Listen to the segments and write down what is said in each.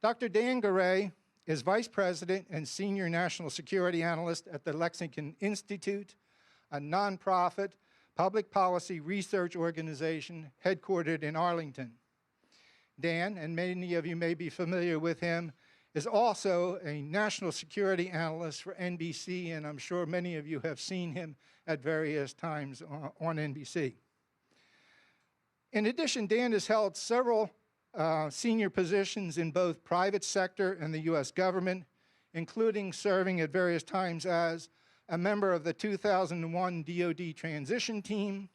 Dr. Dan Goure is Vice President and Senior National Security Analyst at the Lexington Institute, a nonprofit public policy research organization headquartered in Arlington. Dan, and many of you may be familiar with him, is also a national security analyst for NBC, and I'm sure many of you have seen him at various times on NBC. In addition, Dan has held several senior positions in both private sector and the U.S. government, including serving at various times as a member of the 2001 DoD transition team,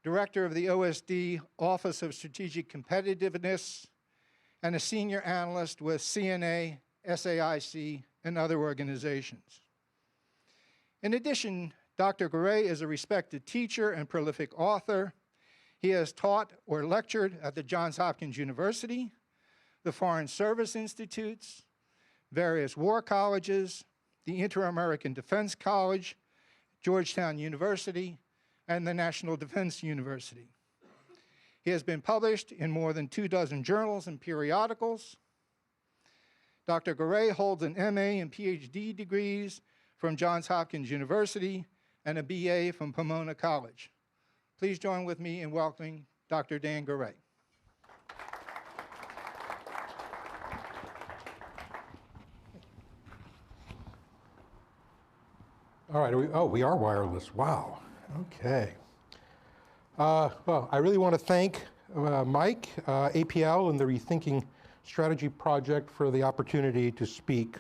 director of the OSD Office of Strategic Competitiveness, and a senior analyst with CNA, SAIC, and other organizations. In addition, Dr. Goure is a respected teacher and prolific author. He has taught or lectured at the Johns Hopkins University, the Foreign Service Institutes, various war colleges, the Inter-American Defense College, Georgetown University, and the National Defense University. He has been published in more than 24 journals and periodicals. Dr. Goure holds an MA and PhD degrees from Johns Hopkins University and a BA from Pomona College. Please join with me in welcoming Dr. Dan Goure. All right, we are wireless, wow, okay. Well, I really want to thank Mike, APL, and the Rethinking Strategy Project for the opportunity to speak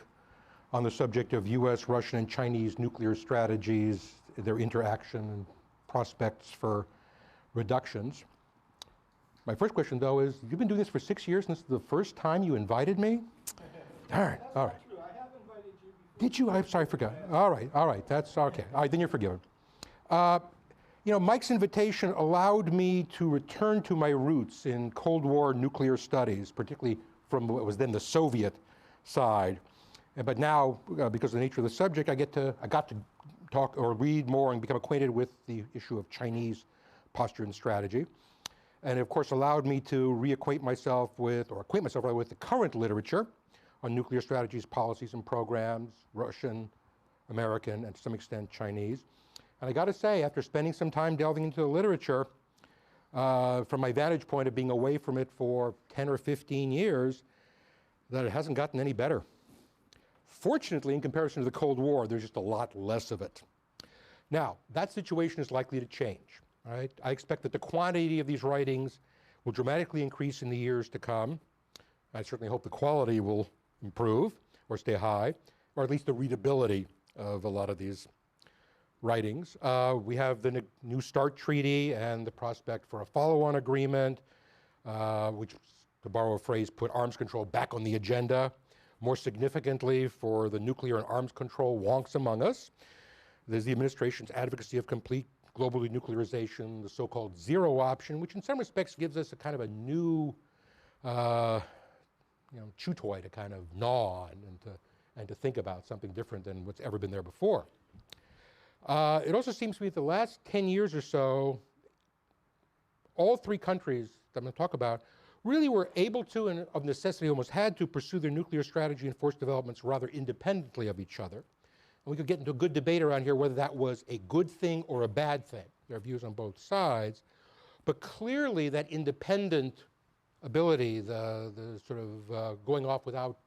on the subject of US, Russian, and Chinese nuclear strategies, their interaction, and prospects for reductions. My first question, though, is you've been doing this for 6 years, and this is the first time you invited me? All right, all right. True. I have invited you before. Did you? I'm sorry, I forgot. All right, that's okay. All right, then you're forgiven. You know, Mike's invitation allowed me to return to my roots in Cold War nuclear studies, particularly from what was then the Soviet side. But now, because of the nature of the subject, I got to talk or read more and become acquainted with the issue of Chinese posture and strategy. And of course allowed me to acquaint myself with the current literature on nuclear strategies, policies, and programs, Russian, American, and to some extent Chinese. And I got to say, after spending some time delving into the literature, from my vantage point of being away from it for 10 or 15 years, that it hasn't gotten any better. Fortunately, in comparison to the Cold War, there's just a lot less of it. Now, that situation is likely to change. All right? I expect that the quantity of these writings will dramatically increase in the years to come. I certainly hope the quality will improve or stay high, or at least the readability of a lot of these writings. We have the New START Treaty and the prospect for a follow-on agreement, which, to borrow a phrase, put arms control back on the agenda. More significantly, for the nuclear and arms control wonks among us, there's the administration's advocacy of complete global denuclearization, the so-called zero option, which in some respects gives us a kind of a new chew toy to kind of gnaw on and to think about something different than what's ever been there before. It also seems to me that the last 10 years or so, all three countries that I'm going to talk about really were able to, and of necessity almost had to, pursue their nuclear strategy and force developments rather independently of each other. And we could get into a good debate around here whether that was a good thing or a bad thing. There are views on both sides. But clearly that independent ability, the sort of going off without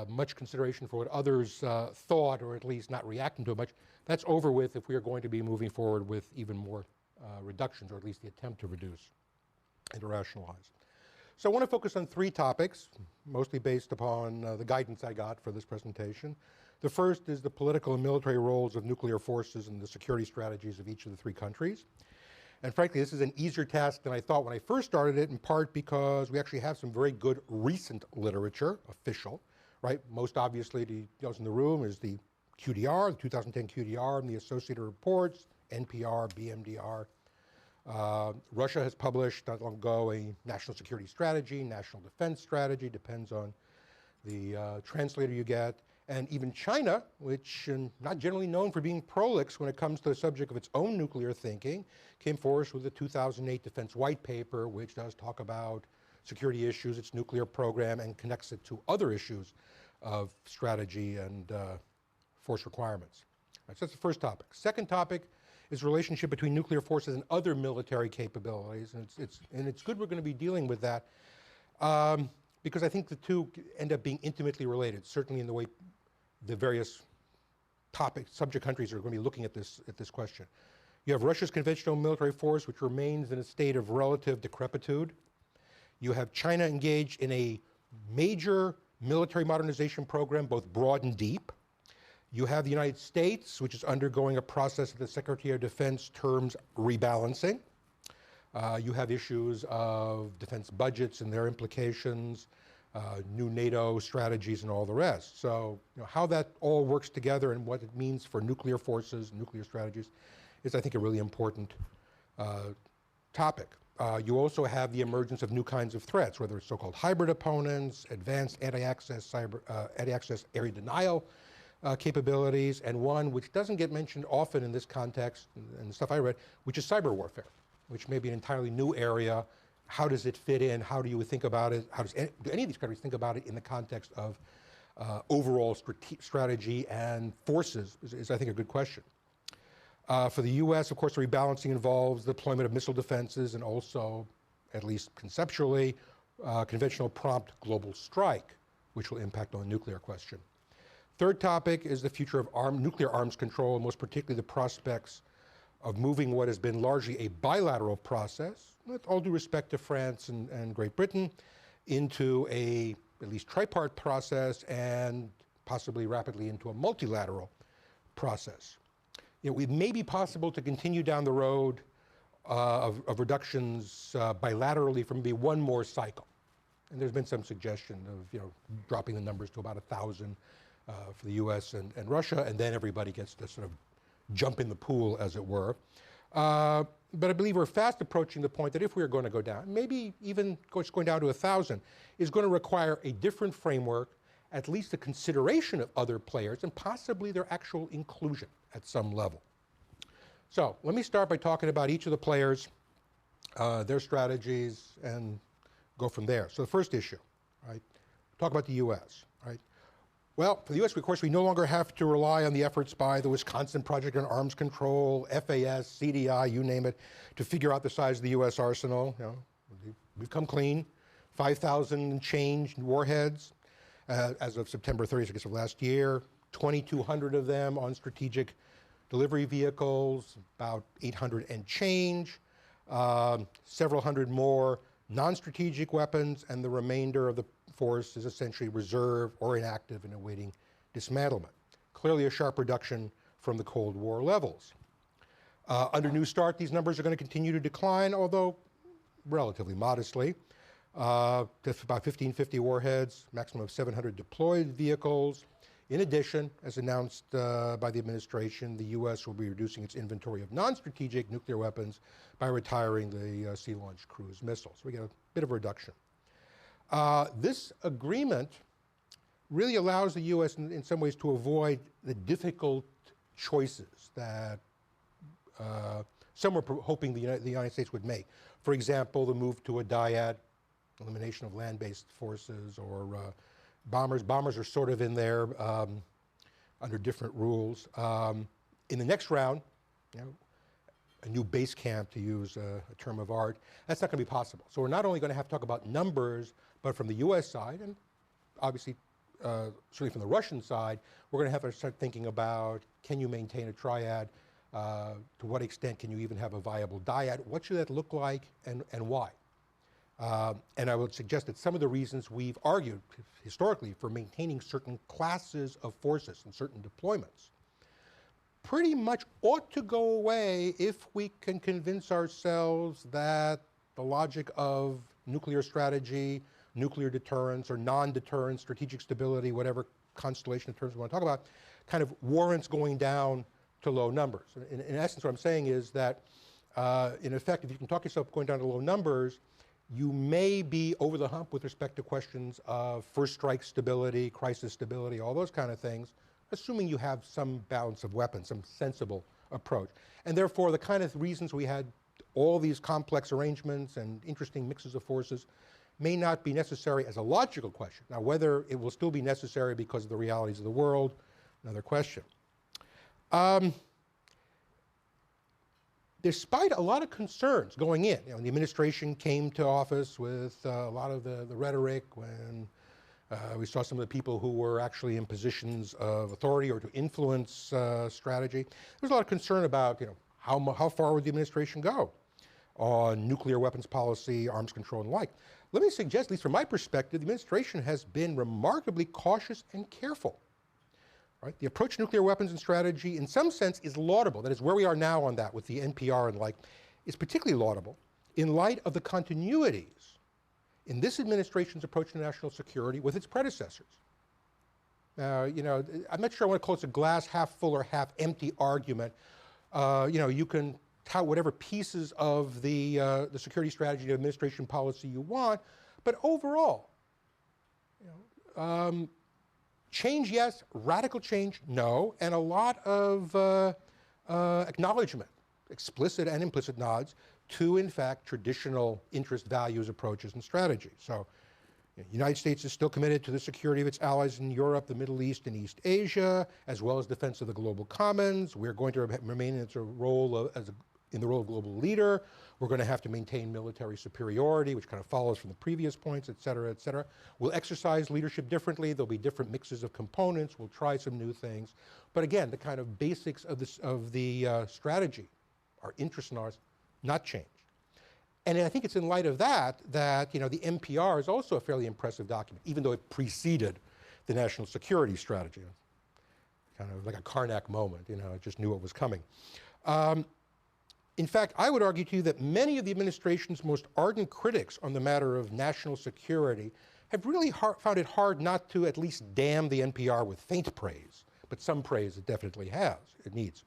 much consideration for what others thought, or at least not reacting to it much, that's over with if we are going to be moving forward with even more reductions, or at least the attempt to reduce and to rationalize. So I want to focus on three topics, mostly based upon the guidance I got for this presentation. The first is the political and military roles of nuclear forces and the security strategies of each of the three countries. And frankly, this is an easier task than I thought when I first started it, in part because we actually have some very good recent literature, official, right? Most obviously, to those in the room, is the QDR, the 2010 QDR, and the associated reports, NPR, BMDR. Russia has published not long ago a national security strategy, national defense strategy, depends on the translator you get. And even China, which not generally known for being prolix when it comes to the subject of its own nuclear thinking, came forward with the 2008 Defense White Paper, which does talk about security issues, its nuclear program, and connects it to other issues of strategy and force requirements. Right, so that's the first topic. Second topic is the relationship between nuclear forces and other military capabilities, and it's good we're going to be dealing with that because I think the two end up being intimately related, certainly in the way the various subject countries are going to be looking at this question. You have Russia's conventional military force, which remains in a state of relative decrepitude. You have China engaged in a major military modernization program, both broad and deep. You have the United States, which is undergoing a process that the Secretary of Defense terms rebalancing. You have issues of defense budgets and their implications, new NATO strategies and all the rest. So how that all works together and what it means for nuclear forces, nuclear strategies, is I think a really important topic. You also have the emergence of new kinds of threats, whether it's so-called hybrid opponents, advanced anti-access area denial capabilities, and one which doesn't get mentioned often in this context, and the stuff I read, which is cyber warfare, which may be an entirely new area. How does it fit in? How do you think about it? How do any of these countries think about it in the context of overall strategy and forces is I think, a good question. For the U.S., of course, the rebalancing involves the deployment of missile defenses and also, at least conceptually, conventional prompt global strike, which will impact on the nuclear question. Third topic is the future of nuclear arms control, and most particularly the prospects of moving what has been largely a bilateral process, with all due respect to France and Great Britain, into a at least tripart process and possibly rapidly into a multilateral process. It may be possible to continue down the road of reductions bilaterally for maybe one more cycle. And there's been some suggestion of dropping the numbers to about 1,000 for the US and Russia, and then everybody gets to sort of jump in the pool, as it were. But I believe we're fast approaching the point that if we are going to go down, maybe even going down to 1,000, is going to require a different framework, at least a consideration of other players, and possibly their actual inclusion at some level. So let me start by talking about each of the players, their strategies, and go from there. So the first issue, right? Talk about the US, right? Well, for the US, of course, we no longer have to rely on the efforts by the Wisconsin Project on Arms Control, FAS, CDI, you name it, to figure out the size of the US arsenal. We've come clean, 5,000 and change warheads as of September 30th, I guess, of last year, 2,200 of them on strategic delivery vehicles, about 800 and change, several hundred more non-strategic weapons, and the remainder of the force is essentially reserve or inactive and awaiting dismantlement. Clearly a sharp reduction from the Cold War levels. Under New START, these numbers are going to continue to decline, although relatively modestly, to about 1,550 warheads, maximum of 700 deployed vehicles. In addition, as announced by the administration, the U.S. will be reducing its inventory of non-strategic nuclear weapons by retiring the Sea-Launched Cruise missiles. So we get a bit of a reduction. This agreement really allows the U.S. in some ways to avoid the difficult choices that some were hoping the United States would make. For example, the move to a dyad, elimination of land-based forces, or bombers. Bombers are sort of in there under different rules. In the next round, a new base camp, to use a term of art, that's not going to be possible. So we're not only going to have to talk about numbers, but from the U.S. side, and obviously certainly from the Russian side, we're going to have to start thinking about, can you maintain a triad? To what extent can you even have a viable dyad? What should that look like, and why? And I would suggest that some of the reasons we've argued historically for maintaining certain classes of forces and certain deployments pretty much ought to go away if we can convince ourselves that the logic of nuclear strategy, nuclear deterrence, or non-deterrence, strategic stability, whatever constellation of terms we want to talk about, kind of warrants going down to low numbers. In essence, what I'm saying is that, in effect, if you can talk yourself going down to low numbers, you may be over the hump with respect to questions of first strike stability, crisis stability, all those kind of things, assuming you have some balance of weapons, some sensible approach. And therefore, the kind of reasons we had all these complex arrangements and interesting mixes of forces may not be necessary as a logical question. Now, whether it will still be necessary because of the realities of the world, another question. Despite a lot of concerns going in, the administration came to office with a lot of the rhetoric when we saw some of the people who were actually in positions of authority or to influence strategy. There was a lot of concern about, how far would the administration go on nuclear weapons policy, arms control, and the like. Let me suggest, at least from my perspective, the administration has been remarkably cautious and careful. Right? The approach to nuclear weapons and strategy, in some sense, is laudable. That is, where we are now on that with the NPR and the like, is particularly laudable in light of the continuities in this administration's approach to national security with its predecessors. Now, I'm not sure I want to call it a glass half full or half empty argument. You can tout whatever pieces of the security strategy and administration policy you want, but overall, change, yes. Radical change, no. And a lot of acknowledgement, explicit and implicit nods to, in fact, traditional interest, values, approaches, and strategies. So the United States is still committed to the security of its allies in Europe, the Middle East, and East Asia, as well as defense of the global commons. We're going to remain in its role in the role of global leader. We're going to have to maintain military superiority, which kind of follows from the previous points, et cetera, et cetera. We'll exercise leadership differently. There'll be different mixes of components. We'll try some new things. But again, the kind of basics of the strategy, our interests and ours, not changed. And I think it's in light of that the NPR is also a fairly impressive document, even though it preceded the national security strategy. Kind of like a Karnak moment, it just knew what was coming. In fact, I would argue to you that many of the administration's most ardent critics on the matter of national security have really found it hard not to at least damn the NPR with faint praise, but some praise it definitely has, it needs.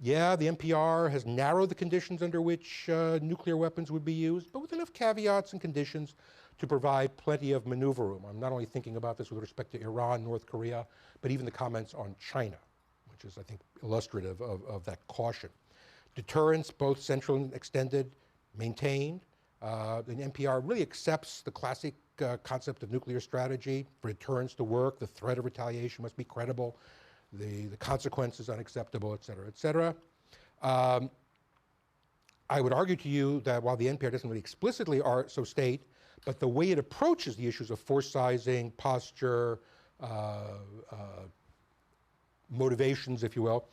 Yeah, the NPR has narrowed the conditions under which nuclear weapons would be used, but with enough caveats and conditions to provide plenty of maneuver room. I'm not only thinking about this with respect to Iran, North Korea, but even the comments on China, which is, I think, illustrative of that caution. Deterrence, both central and extended, maintained. The NPR really accepts the classic concept of nuclear strategy. For deterrence to work, the threat of retaliation must be credible. The consequences unacceptable, et cetera, et cetera. I would argue to you that while the NPR doesn't really explicitly so state, but the way it approaches the issues of force sizing, posture, motivations, if you will,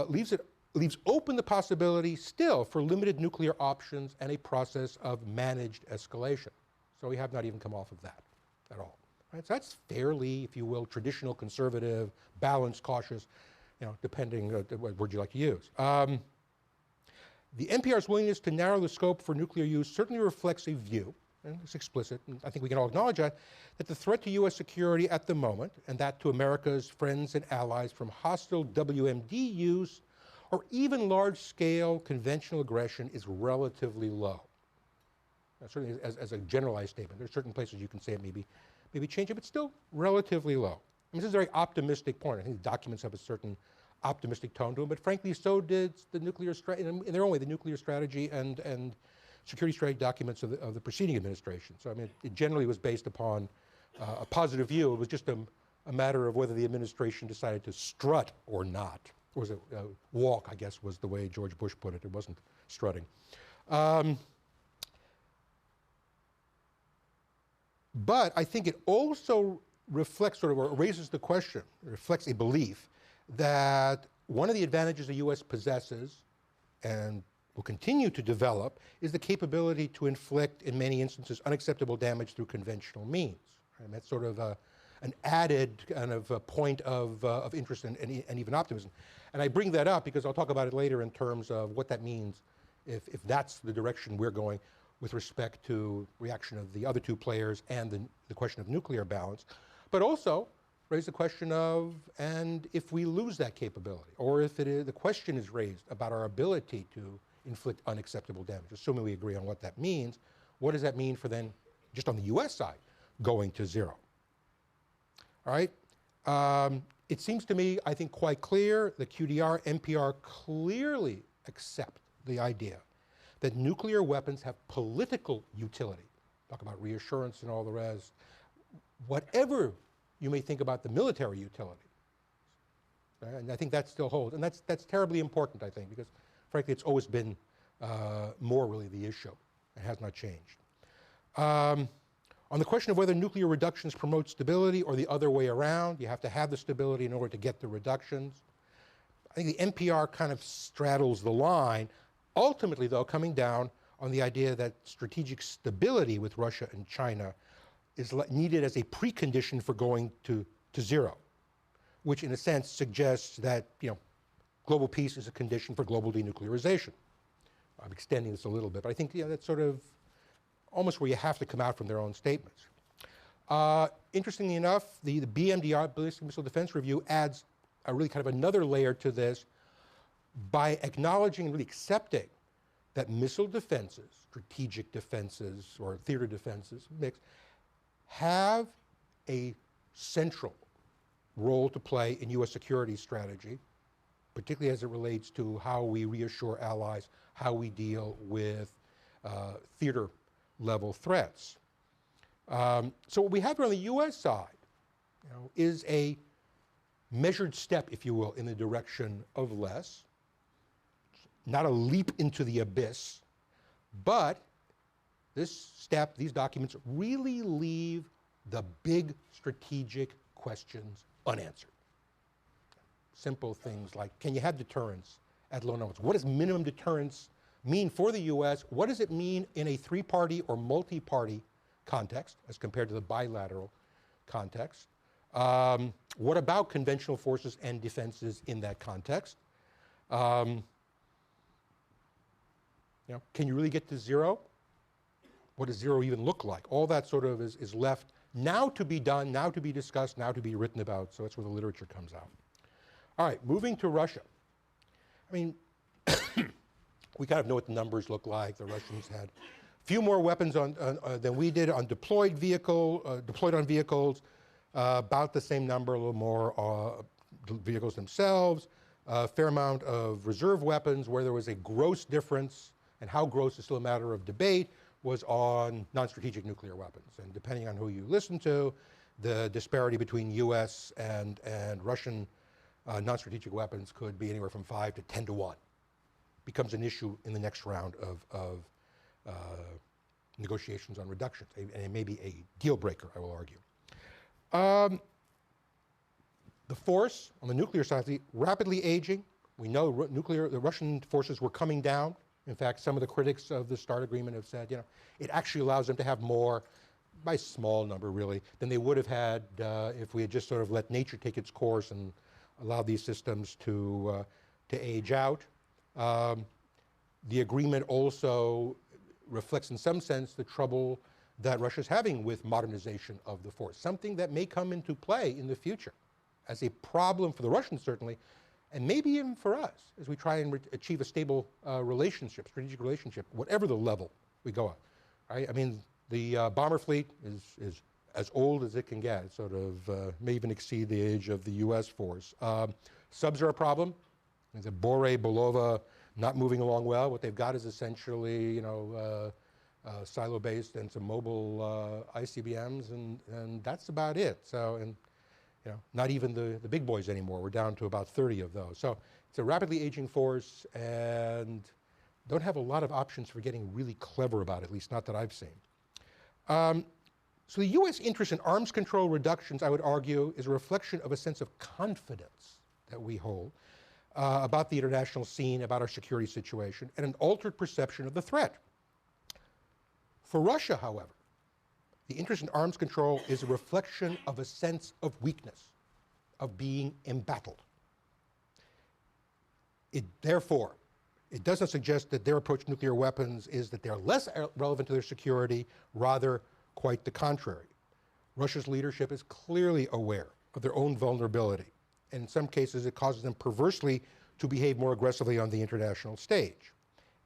leaves open the possibility still for limited nuclear options and a process of managed escalation. So we have not even come off of that at all. Right? So that's fairly, if you will, traditional, conservative, balanced, cautious, depending what word you like to use. The NPR's willingness to narrow the scope for nuclear use certainly reflects a view, and it's explicit, and I think we can all acknowledge that the threat to U.S. security at the moment, and that to America's friends and allies from hostile WMD use or even large-scale conventional aggression is relatively low. Now, certainly as a generalized statement. There are certain places you can say it maybe change it, but still relatively low. This is a very optimistic point. I think the documents have a certain optimistic tone to them, but frankly, so did the nuclear strategy, in their own way, the nuclear strategy and security strategy documents of the preceding administration. So it generally was based upon a positive view. It was just a matter of whether the administration decided to strut or not. Or was it walk, I guess, was the way George Bush put it. It wasn't strutting. But I think it also reflects or raises the question, reflects a belief that one of the advantages the U.S. possesses and will continue to develop is the capability to inflict, in many instances, unacceptable damage through conventional means. And that's sort of an added kind of a point of interest and even optimism. And I bring that up because I'll talk about it later in terms of what that means if that's the direction we're going with respect to reaction of the other two players and the question of nuclear balance, but also raise the question of, and if we lose that capability, or if the question is raised about our ability to inflict unacceptable damage, assuming we agree on what that means, what does that mean for then, just on the US side, going to zero? All right? It seems to me, I think, quite clear that QDR, NPR clearly accept the idea that nuclear weapons have political utility talk about reassurance and all the rest. Whatever you may think about the military utility, and I think that still holds, and that's terribly important, I think, because frankly it's always been more really the issue. It has not changed. On the question of whether nuclear reductions promote stability or the other way around, you have to have the stability in order to get the reductions. I think the NPR kind of straddles the line, ultimately though coming down on the idea that strategic stability with Russia and China is needed as a precondition for going to zero, which in a sense suggests that global peace is a condition for global denuclearization. I'm extending this a little bit, but I think that's sort of almost where you have to come out from their own statements. Interestingly enough, the BMDR, Ballistic Missile Defense Review, adds a really kind of another layer to this by acknowledging and really accepting that missile defenses, strategic defenses or theater defenses, mixed, have a central role to play in U.S. security strategy, particularly as it relates to how we reassure allies, how we deal with theater-level threats. So what we have here on the U.S. side is a measured step, if you will, in the direction of less, not a leap into the abyss, but this step, these documents really leave the big strategic questions unanswered. Simple things like, can you have deterrence at low numbers? What does minimum deterrence mean for the U.S.? What does it mean in a three-party or multi-party context as compared to the bilateral context? What about conventional forces and defenses in that context? Can you really get to zero? What does zero even look like? All that sort of is left now to be done, now to be discussed, now to be written about. So that's where the literature comes out. All right, moving to Russia. I mean, we kind of know what the numbers look like. The Russians had a few more weapons than we did on deployed on vehicles, about the same number, a little more vehicles themselves, a fair amount of reserve weapons. Where there was a gross difference, and how gross is still a matter of debate, was on non-strategic nuclear weapons. And depending on who you listen to, the disparity between US and Russian non-strategic weapons could be anywhere from 5 to 10 to 1. Becomes an issue in the next round of negotiations on reductions, and it may be a deal breaker, I will argue. The force on the nuclear side is rapidly aging. We know the Russian forces were coming down. In fact, some of the critics of the START agreement have said, it actually allows them to have more, by small number really, than they would have had if we had just sort of let nature take its course and allowed these systems to age out. The agreement also reflects in some sense the trouble that Russia's having with modernization of the force, something that may come into play in the future as a problem for the Russians certainly, and maybe even for us as we try and achieve a stable relationship, strategic relationship, whatever the level we go on. Right? I mean, the bomber fleet is as old as it can get. It sort of may even exceed the age of the U.S. force. Subs are a problem. There's a Goure, Belova not moving along well. What they've got is essentially, silo-based and some mobile ICBMs, and that's about it. So, and not even the big boys anymore. We're down to about 30 of those. So it's a rapidly aging force, and don't have a lot of options for getting really clever about it, at least not that I've seen. So the U.S. interest in arms control reductions, I would argue, is a reflection of a sense of confidence that we hold about the international scene, about our security situation, and an altered perception of the threat. For Russia, however, the interest in arms control is a reflection of a sense of weakness, of being embattled. Therefore, it doesn't suggest that their approach to nuclear weapons is that they're less relevant to their security, rather quite the contrary. Russia's leadership is clearly aware of their own vulnerability, and in some cases it causes them perversely to behave more aggressively on the international stage.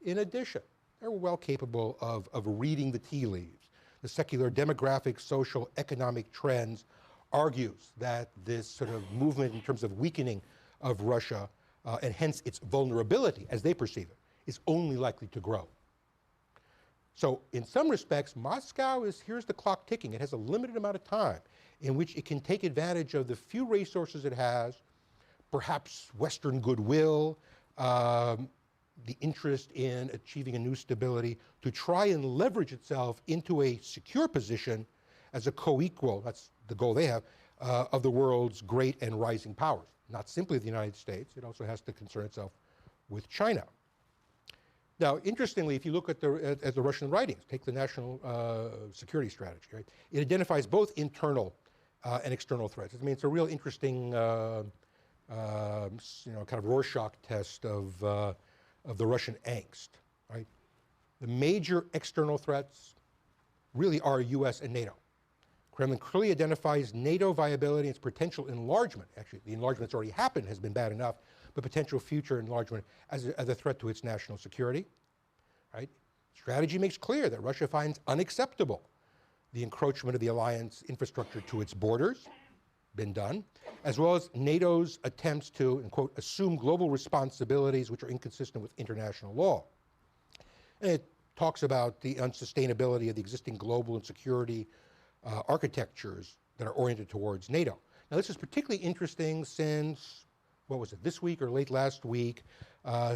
In addition, they're well capable of reading the tea leaves. The secular demographic, social, economic trends argues that this sort of movement in terms of weakening of Russia, and hence its vulnerability, as they perceive it, is only likely to grow. So in some respects, Moscow here's the clock ticking. It has a limited amount of time in which it can take advantage of the few resources it has, perhaps Western goodwill, the interest in achieving a new stability, to try and leverage itself into a secure position as a co-equal, that's the goal they have, of the world's great and rising powers. Not simply the United States, it also has to concern itself with China. Now, interestingly, if you look at the Russian writings, take the national security strategy, right? It identifies both internal and external threats. I mean, it's a real interesting, kind of Rorschach test of the Russian angst, right? The major external threats really are US and NATO. Kremlin clearly identifies NATO viability and its potential enlargement. Actually, the enlargement that's already happened has been bad enough, but potential future enlargement as a threat to its national security, right? Strategy makes clear that Russia finds unacceptable the encroachment of the alliance infrastructure to its borders, been done, as well as NATO's attempts to, and quote, assume global responsibilities which are inconsistent with international law. And it talks about the unsustainability of the existing global and security architectures that are oriented towards NATO. Now, this is particularly interesting since, what was it, this week or late last week,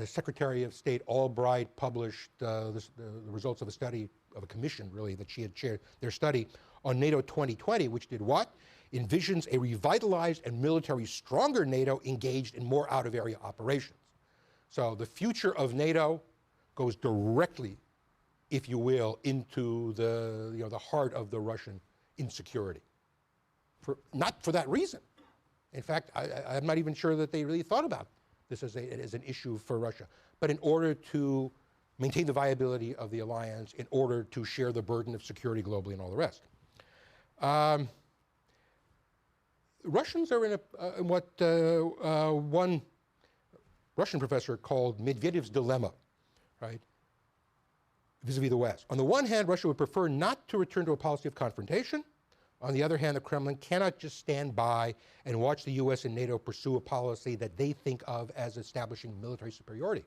Secretary of State Albright published the results of a study, of a commission, really, that she had chaired, their study on NATO 2020, which did what? Envisions a revitalized and military stronger NATO engaged in more out-of-area operations. So the future of NATO goes directly, if you will, into the heart of the Russian insecurity. Not for that reason. In fact, I'm not even sure that they really thought about this as an issue for Russia, but in order to maintain the viability of the alliance, in order to share the burden of security globally and all the rest. Russians are in what one Russian professor called Medvedev's dilemma, right, vis-a-vis the West. On the one hand, Russia would prefer not to return to a policy of confrontation. On the other hand, the Kremlin cannot just stand by and watch the US and NATO pursue a policy that they think of as establishing military superiority.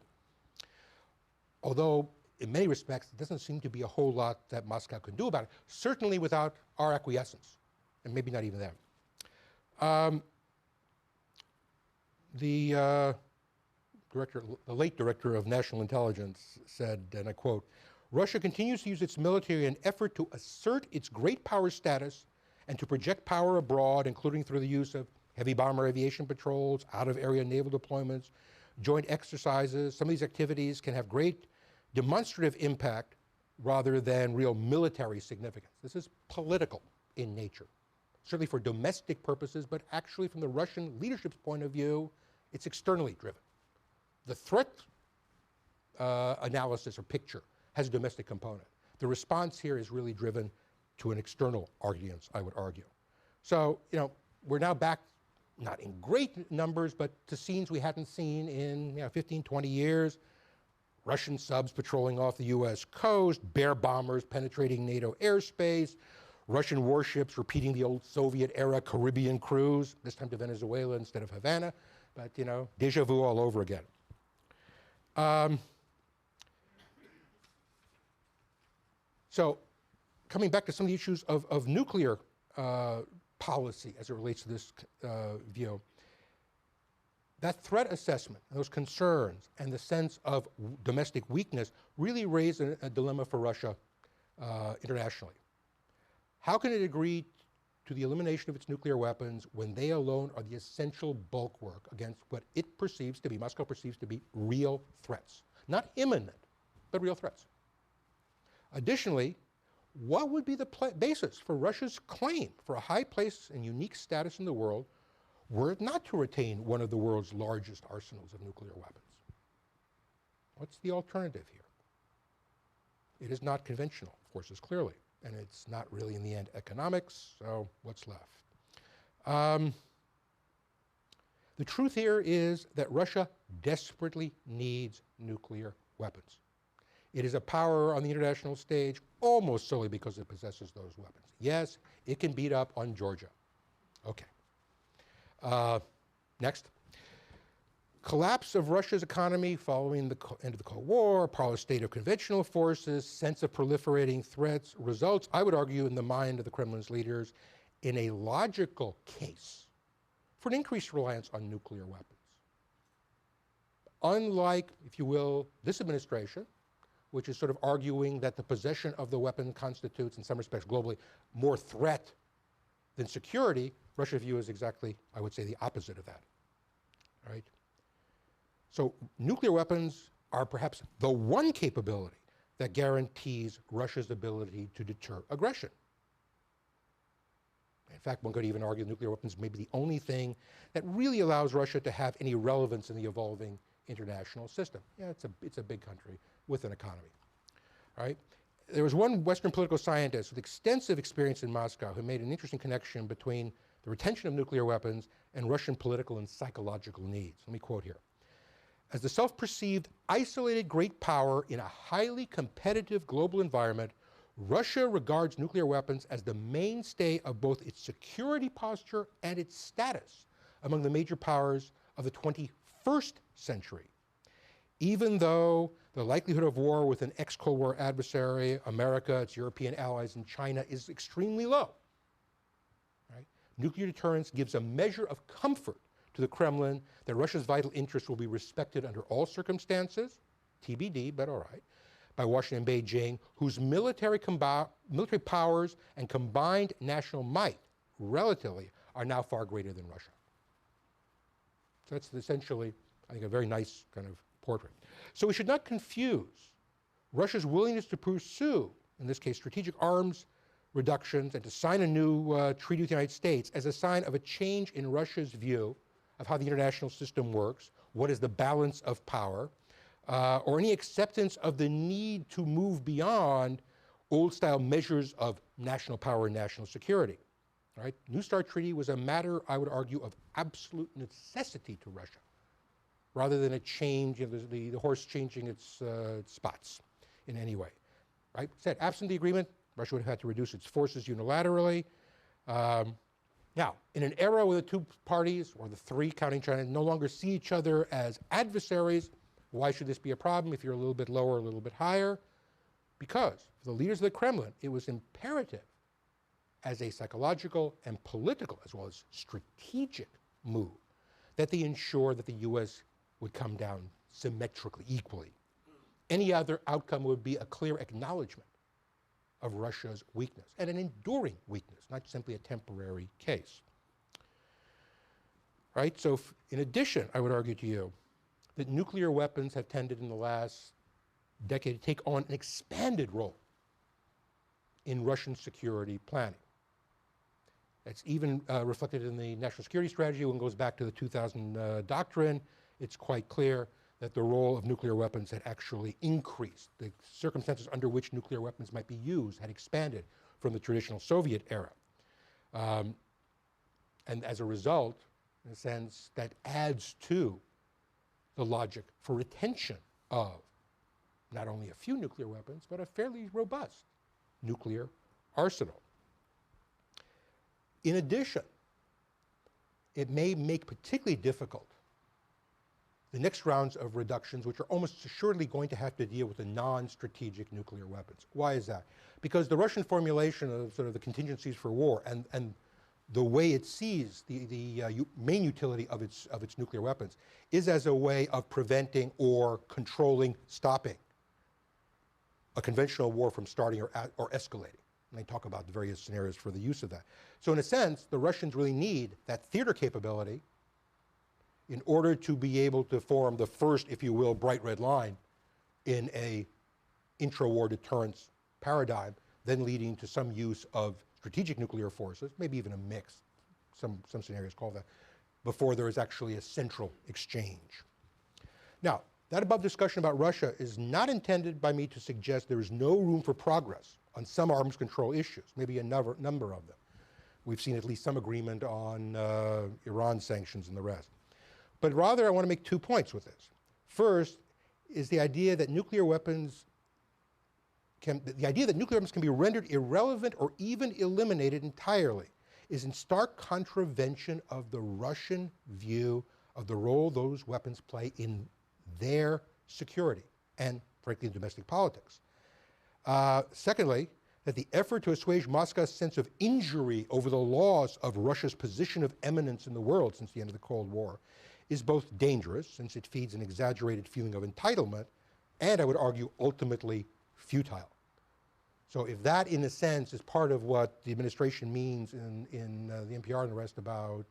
Although, in many respects, there doesn't seem to be a whole lot that Moscow can do about it, certainly without our acquiescence, and maybe not even that. The late director of national intelligence said, and I quote, "Russia continues to use its military in an effort to assert its great power status and to project power abroad, including through the use of heavy bomber aviation patrols, out-of-area naval deployments, joint exercises. Some of these activities can have great demonstrative impact rather than real military significance." This is political in nature, certainly for domestic purposes, but actually from the Russian leadership's point of view, it's externally driven. The threat analysis or picture has a domestic component. The response here is really driven to an external audience, I would argue. So, we're now back, not in great numbers, but to scenes we hadn't seen in 15, 20 years. Russian subs patrolling off the US coast, bear bombers penetrating NATO airspace, Russian warships repeating the old Soviet-era Caribbean cruise, this time to Venezuela instead of Havana, but, déjà vu all over again. So, coming back to some of the issues of nuclear policy as it relates to this view, that threat assessment, those concerns, and the sense of domestic weakness really raise a dilemma for Russia internationally. How can it agree to the elimination of its nuclear weapons when they alone are the essential bulwark against what it perceives to be, Moscow perceives to be, real threats? Not imminent, but real threats. Additionally, what would be the basis for Russia's claim for a high place and unique status in the world were it not to retain one of the world's largest arsenals of nuclear weapons? What's the alternative here? It is not conventional forces, clearly, and it's not really, in the end, economics, so what's left? The truth here is that Russia desperately needs nuclear weapons. It is a power on the international stage almost solely because it possesses those weapons. Yes, it can beat up on Georgia. Okay. Next. collapse of Russia's economy following the end of the Cold War, parlous state of conventional forces, sense of proliferating threats, results, I would argue, in the mind of the Kremlin's leaders, in a logical case for an increased reliance on nuclear weapons. Unlike, if you will, this administration, which is sort of arguing that the possession of the weapon constitutes, in some respects globally, more threat than security, Russia's view is exactly, I would say, the opposite of that, right? So nuclear weapons are perhaps the one capability that guarantees Russia's ability to deter aggression. In fact, one could even argue nuclear weapons may be the only thing that really allows Russia to have any relevance in the evolving international system. Yeah, it's a big country with an economy, right? There was one Western political scientist with extensive experience in Moscow who made an interesting connection between the retention of nuclear weapons and Russian political and psychological needs. Let me quote here. As the self-perceived isolated great power in a highly competitive global environment, Russia regards nuclear weapons as the mainstay of both its security posture and its status among the major powers of the 21st century. Even though the likelihood of war with an ex-Cold War adversary, America, its European allies, and China is extremely low, right? Nuclear deterrence gives a measure of comfort to the Kremlin that Russia's vital interests will be respected under all circumstances, TBD, but all right, by Washington and Beijing, whose military powers and combined national might, relatively, are now far greater than Russia. So that's essentially, I think, a very nice kind of portrait. So we should not confuse Russia's willingness to pursue, in this case, strategic arms reductions and to sign a new treaty with the United States as a sign of a change in Russia's view of how the international system works, what is the balance of power, or any acceptance of the need to move beyond old-style measures of national power and national security. Right? New START treaty was a matter, I would argue, of absolute necessity to Russia, rather than a change, you know, the horse changing its spots in any way. Right? Said, absent the agreement, Russia would have had to reduce its forces unilaterally. Now, in an era where the two parties, or the three counting China, no longer see each other as adversaries, why should this be a problem if you're a little bit lower, a little bit higher? Because for the leaders of the Kremlin, it was imperative as a psychological and political, as well as strategic move, that they ensure that the U.S. would come down symmetrically, equally. Any other outcome would be a clear acknowledgement of Russia's weakness, and an enduring weakness, not simply a temporary case. Right? So in addition, I would argue to you that nuclear weapons have tended in the last decade to take on an expanded role in Russian security planning. It's even reflected in the national security strategy. When it goes back to the 2000 doctrine, it's quite clear that the role of nuclear weapons had actually increased. The circumstances under which nuclear weapons might be used had expanded from the traditional Soviet era. And as a result, in a sense, that adds to the logic for retention of not only a few nuclear weapons, but a fairly robust nuclear arsenal. In addition, it may make particularly difficult the next rounds of reductions, which are almost assuredly going to have to deal with the non-strategic nuclear weapons. Why is that? Because the Russian formulation of sort of the contingencies for war and the way it sees the main utility of its nuclear weapons is as a way of preventing or controlling, stopping a conventional war from starting or escalating. And they talk about the various scenarios for the use of that. So in a sense, the Russians really need that theater capability in order to be able to form the first, if you will, bright red line in a intra-war deterrence paradigm, then leading to some use of strategic nuclear forces, maybe even a mix, some scenarios call that, before there is actually a central exchange. Now, that above discussion about Russia is not intended by me to suggest there is no room for progress on some arms control issues, maybe a number of them. We've seen at least some agreement on Iran sanctions and the rest. But rather, I want to make 2 points with this. First is the idea that nuclear weapons can be rendered irrelevant or even eliminated entirely is in stark contravention of the Russian view of the role those weapons play in their security and, frankly, in domestic politics. Secondly, that the effort to assuage Moscow's sense of injury over the loss of Russia's position of eminence in the world since the end of the Cold War is both dangerous, since it feeds an exaggerated feeling of entitlement, and I would argue ultimately futile. So if that, in a sense, is part of what the administration means in the NPR and the rest about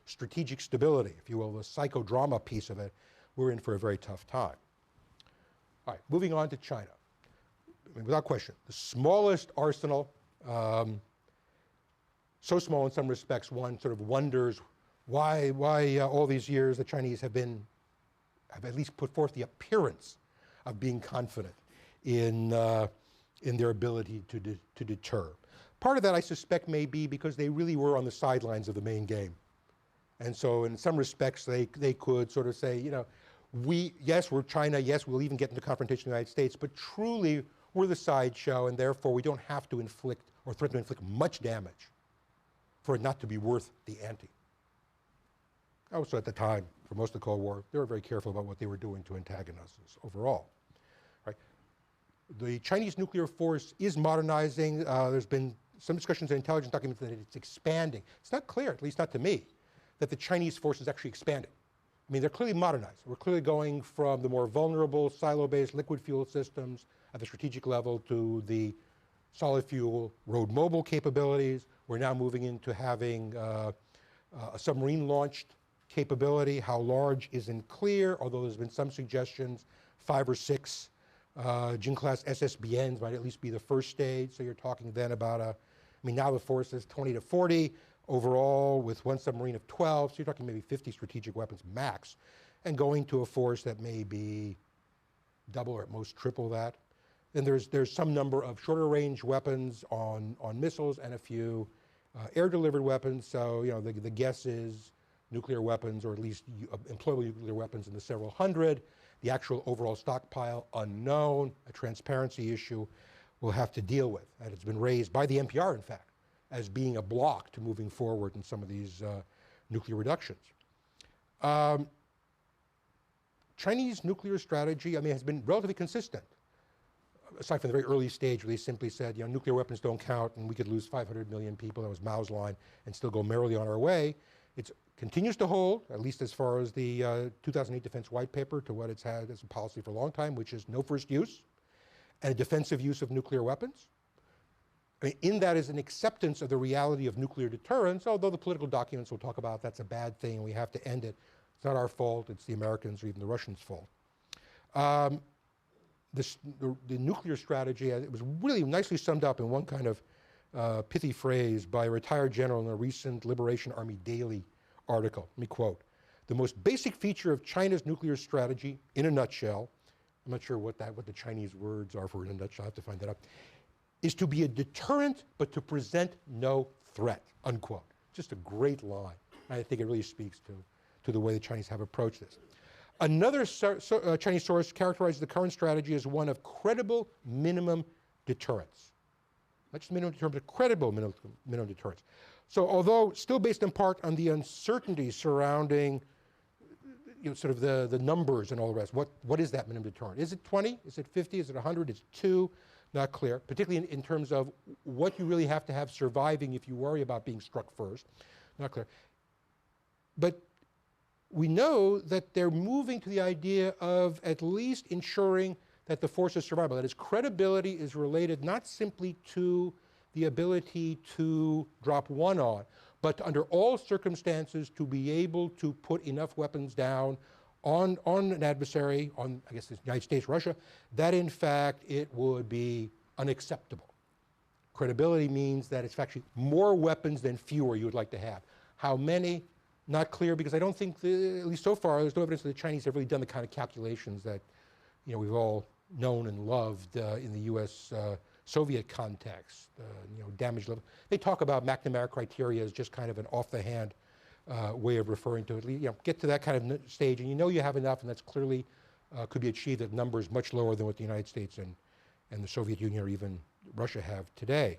strategic stability, if you will, the psychodrama piece of it, we're in for a very tough time. All right, moving on to China. I mean, without question, the smallest arsenal, so small in some respects, one sort of wonders why all these years the Chinese have at least put forth the appearance of being confident in their ability to deter. Part of that, I suspect, may be because they really were on the sidelines of the main game. And so in some respects, they could sort of say, you know, yes, we're China, yes, we'll even get into confrontation with the United States, but truly we're the sideshow, and therefore we don't have to inflict or threaten to inflict much damage for it not to be worth the ante. Also at the time, for most of the Cold War, they were very careful about what they were doing to antagonize us overall. Right? The Chinese nuclear force is modernizing. There's been some discussions in intelligence documents that it's expanding. It's not clear, at least not to me, that the Chinese force is actually expanding. I mean, they're clearly modernized. We're clearly going from the more vulnerable silo-based liquid fuel systems at the strategic level to the solid fuel road mobile capabilities. We're now moving into having a submarine launched capability. How large isn't clear, although there's been some suggestions, 5 or 6 Jing-class SSBNs might at least be the first stage. So you're talking then about I mean, now the force is 20 to 40 overall with one submarine of 12. So you're talking maybe 50 strategic weapons max, and going to a force that may be double or at most triple that. Then there's some number of shorter range weapons on missiles and a few air delivered weapons. So, you know, the guess is nuclear weapons, or at least employable nuclear weapons, in the several hundred. The actual overall stockpile unknown, a transparency issue we'll have to deal with. And it's been raised by the NPR, in fact, as being a block to moving forward in some of these nuclear reductions. Chinese nuclear strategy, I mean, has been relatively consistent, aside from the very early stage where they simply said, you know, nuclear weapons don't count and we could lose 500 million people, that was Mao's line, and still go merrily on our way. It continues to hold, at least as far as the 2008 Defense White Paper, to what it's had as a policy for a long time, which is no first use and a defensive use of nuclear weapons. I mean, in that is an acceptance of the reality of nuclear deterrence, although the political documents will talk about that's a bad thing and we have to end it. It's not our fault, it's the Americans or even the Russians' fault. The nuclear strategy, it was really nicely summed up in one kind of pithy phrase by a retired general in a recent Liberation Army Daily article. Let me quote: "The most basic feature of China's nuclear strategy, in a nutshell," I'm not sure what the Chinese words are for in a nutshell, I have to find that out, "is to be a deterrent but to present no threat," unquote. Just a great line. I think it really speaks to the way the Chinese have approached this. Another Chinese source characterizes the current strategy as one of credible minimum deterrence. Not just minimum deterrence, but credible minimum deterrence. So although still based in part on the uncertainty surrounding, you know, sort of the numbers and all the rest, what is that minimum deterrent? Is it 20? Is it 50? Is it 100? Is it 2? Not clear, particularly in terms of what you really have to have surviving if you worry about being struck first. Not clear. But we know that they're moving to the idea of at least ensuring that the force is survivable. That is, credibility is related not simply to the ability to drop one on, but under all circumstances to be able to put enough weapons down on an adversary, on, I guess, the United States, Russia, that in fact it would be unacceptable. Credibility means that it's actually more weapons than fewer you would like to have. How many? Not clear, because I don't think, at least so far, there's no evidence that the Chinese have really done the kind of calculations that, you know, we've all known and loved in the U.S. Soviet context, you know, damage level. They talk about McNamara criteria as just kind of an off-the-hand way of referring to it. You know, get to that kind of stage, and you know you have enough, and that's clearly could be achieved at numbers much lower than what the United States and the Soviet Union or even Russia have today.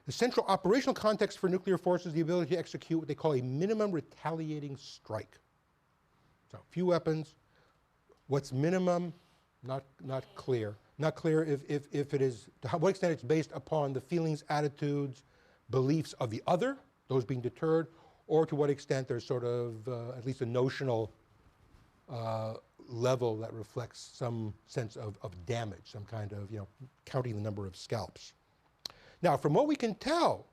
The central operational context for nuclear force is the ability to execute what they call a minimum retaliating strike. So few weapons. What's minimum? Not clear. Not clear if it is, to what extent it's based upon the feelings, attitudes, beliefs of the other, those being deterred, or to what extent there's sort of at least a notional level that reflects some sense of damage, some kind of, counting the number of scalps. Now, from what we can tell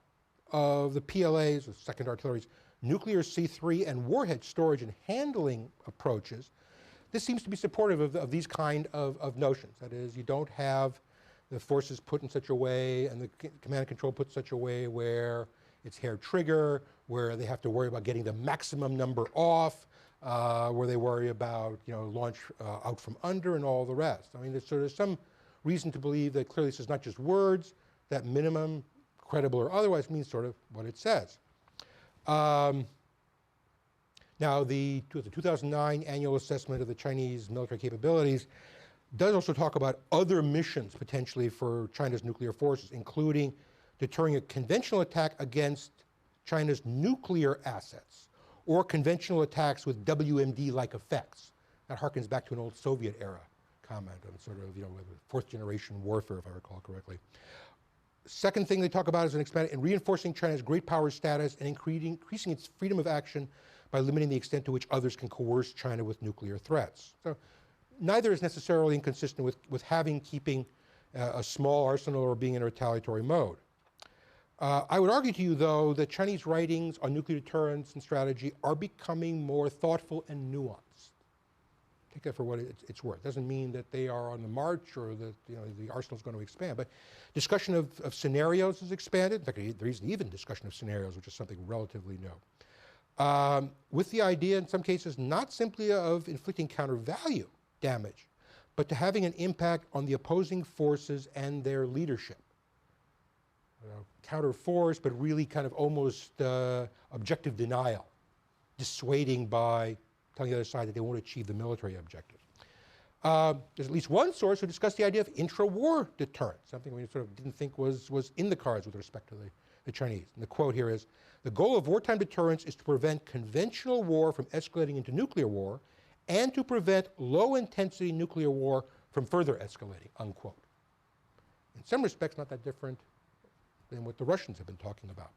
of the PLA's, or Second Artillery's, nuclear C3 and warhead storage and handling approaches, this seems to be supportive of these kind of notions. That is, you don't have the forces put in such a way and the command and control put in such a way where it's hair trigger, where they have to worry about getting the maximum number off, where they worry about launch out from under and all the rest. I mean, there's some reason to believe that clearly this is not just words, that minimum, credible or otherwise, means sort of what it says. Now, the 2009 annual assessment of the Chinese military capabilities does also talk about other missions potentially for China's nuclear forces, including deterring a conventional attack against China's nuclear assets or conventional attacks with WMD-like effects. That harkens back to an old Soviet era comment on sort of, fourth generation warfare, if I recall correctly. Second thing they talk about is in reinforcing China's great power status and increasing its freedom of action by limiting the extent to which others can coerce China with nuclear threats. So neither is necessarily inconsistent with keeping a small arsenal or being in a retaliatory mode. I would argue to you, though, that Chinese writings on nuclear deterrence and strategy are becoming more thoughtful and nuanced. Take that for what it's worth. It doesn't mean that they are on the march or that the arsenal is going to expand, but discussion of scenarios has expanded. In fact, there is even discussion of scenarios, which is something relatively new. With the idea, in some cases, not simply of inflicting counter-value damage, but to having an impact on the opposing forces and their leadership. Counter-force, but really kind of almost objective denial, dissuading by telling the other side that they won't achieve the military objective. There's at least one source who discussed the idea of intra-war deterrence, something we sort of didn't think was in the cards with respect to the Chinese. And the quote here is, "The goal of wartime deterrence is to prevent conventional war from escalating into nuclear war and to prevent low-intensity nuclear war from further escalating," unquote. In some respects, not that different than what the Russians have been talking about.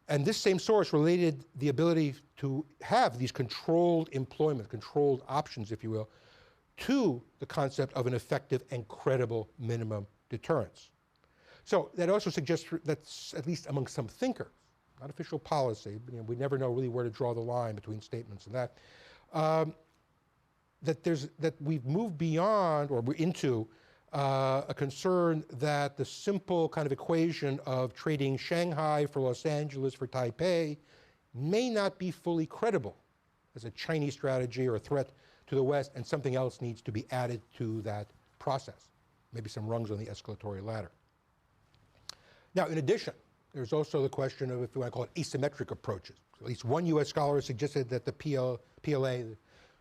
And this same source related the ability to have these controlled employment, controlled options, if you will, to the concept of an effective and credible minimum deterrence. So that also suggests that's at least among some thinkers, not official policy, but, we never know really where to draw the line between statements and that, that we've moved beyond or we're into a concern that the simple kind of equation of trading Shanghai for Los Angeles for Taipei may not be fully credible as a Chinese strategy or a threat to the West, and something else needs to be added to that process, maybe some rungs on the escalatory ladder. Now, in addition, there's also the question of, if you want to call it, asymmetric approaches. At least one US scholar has suggested that the PLA,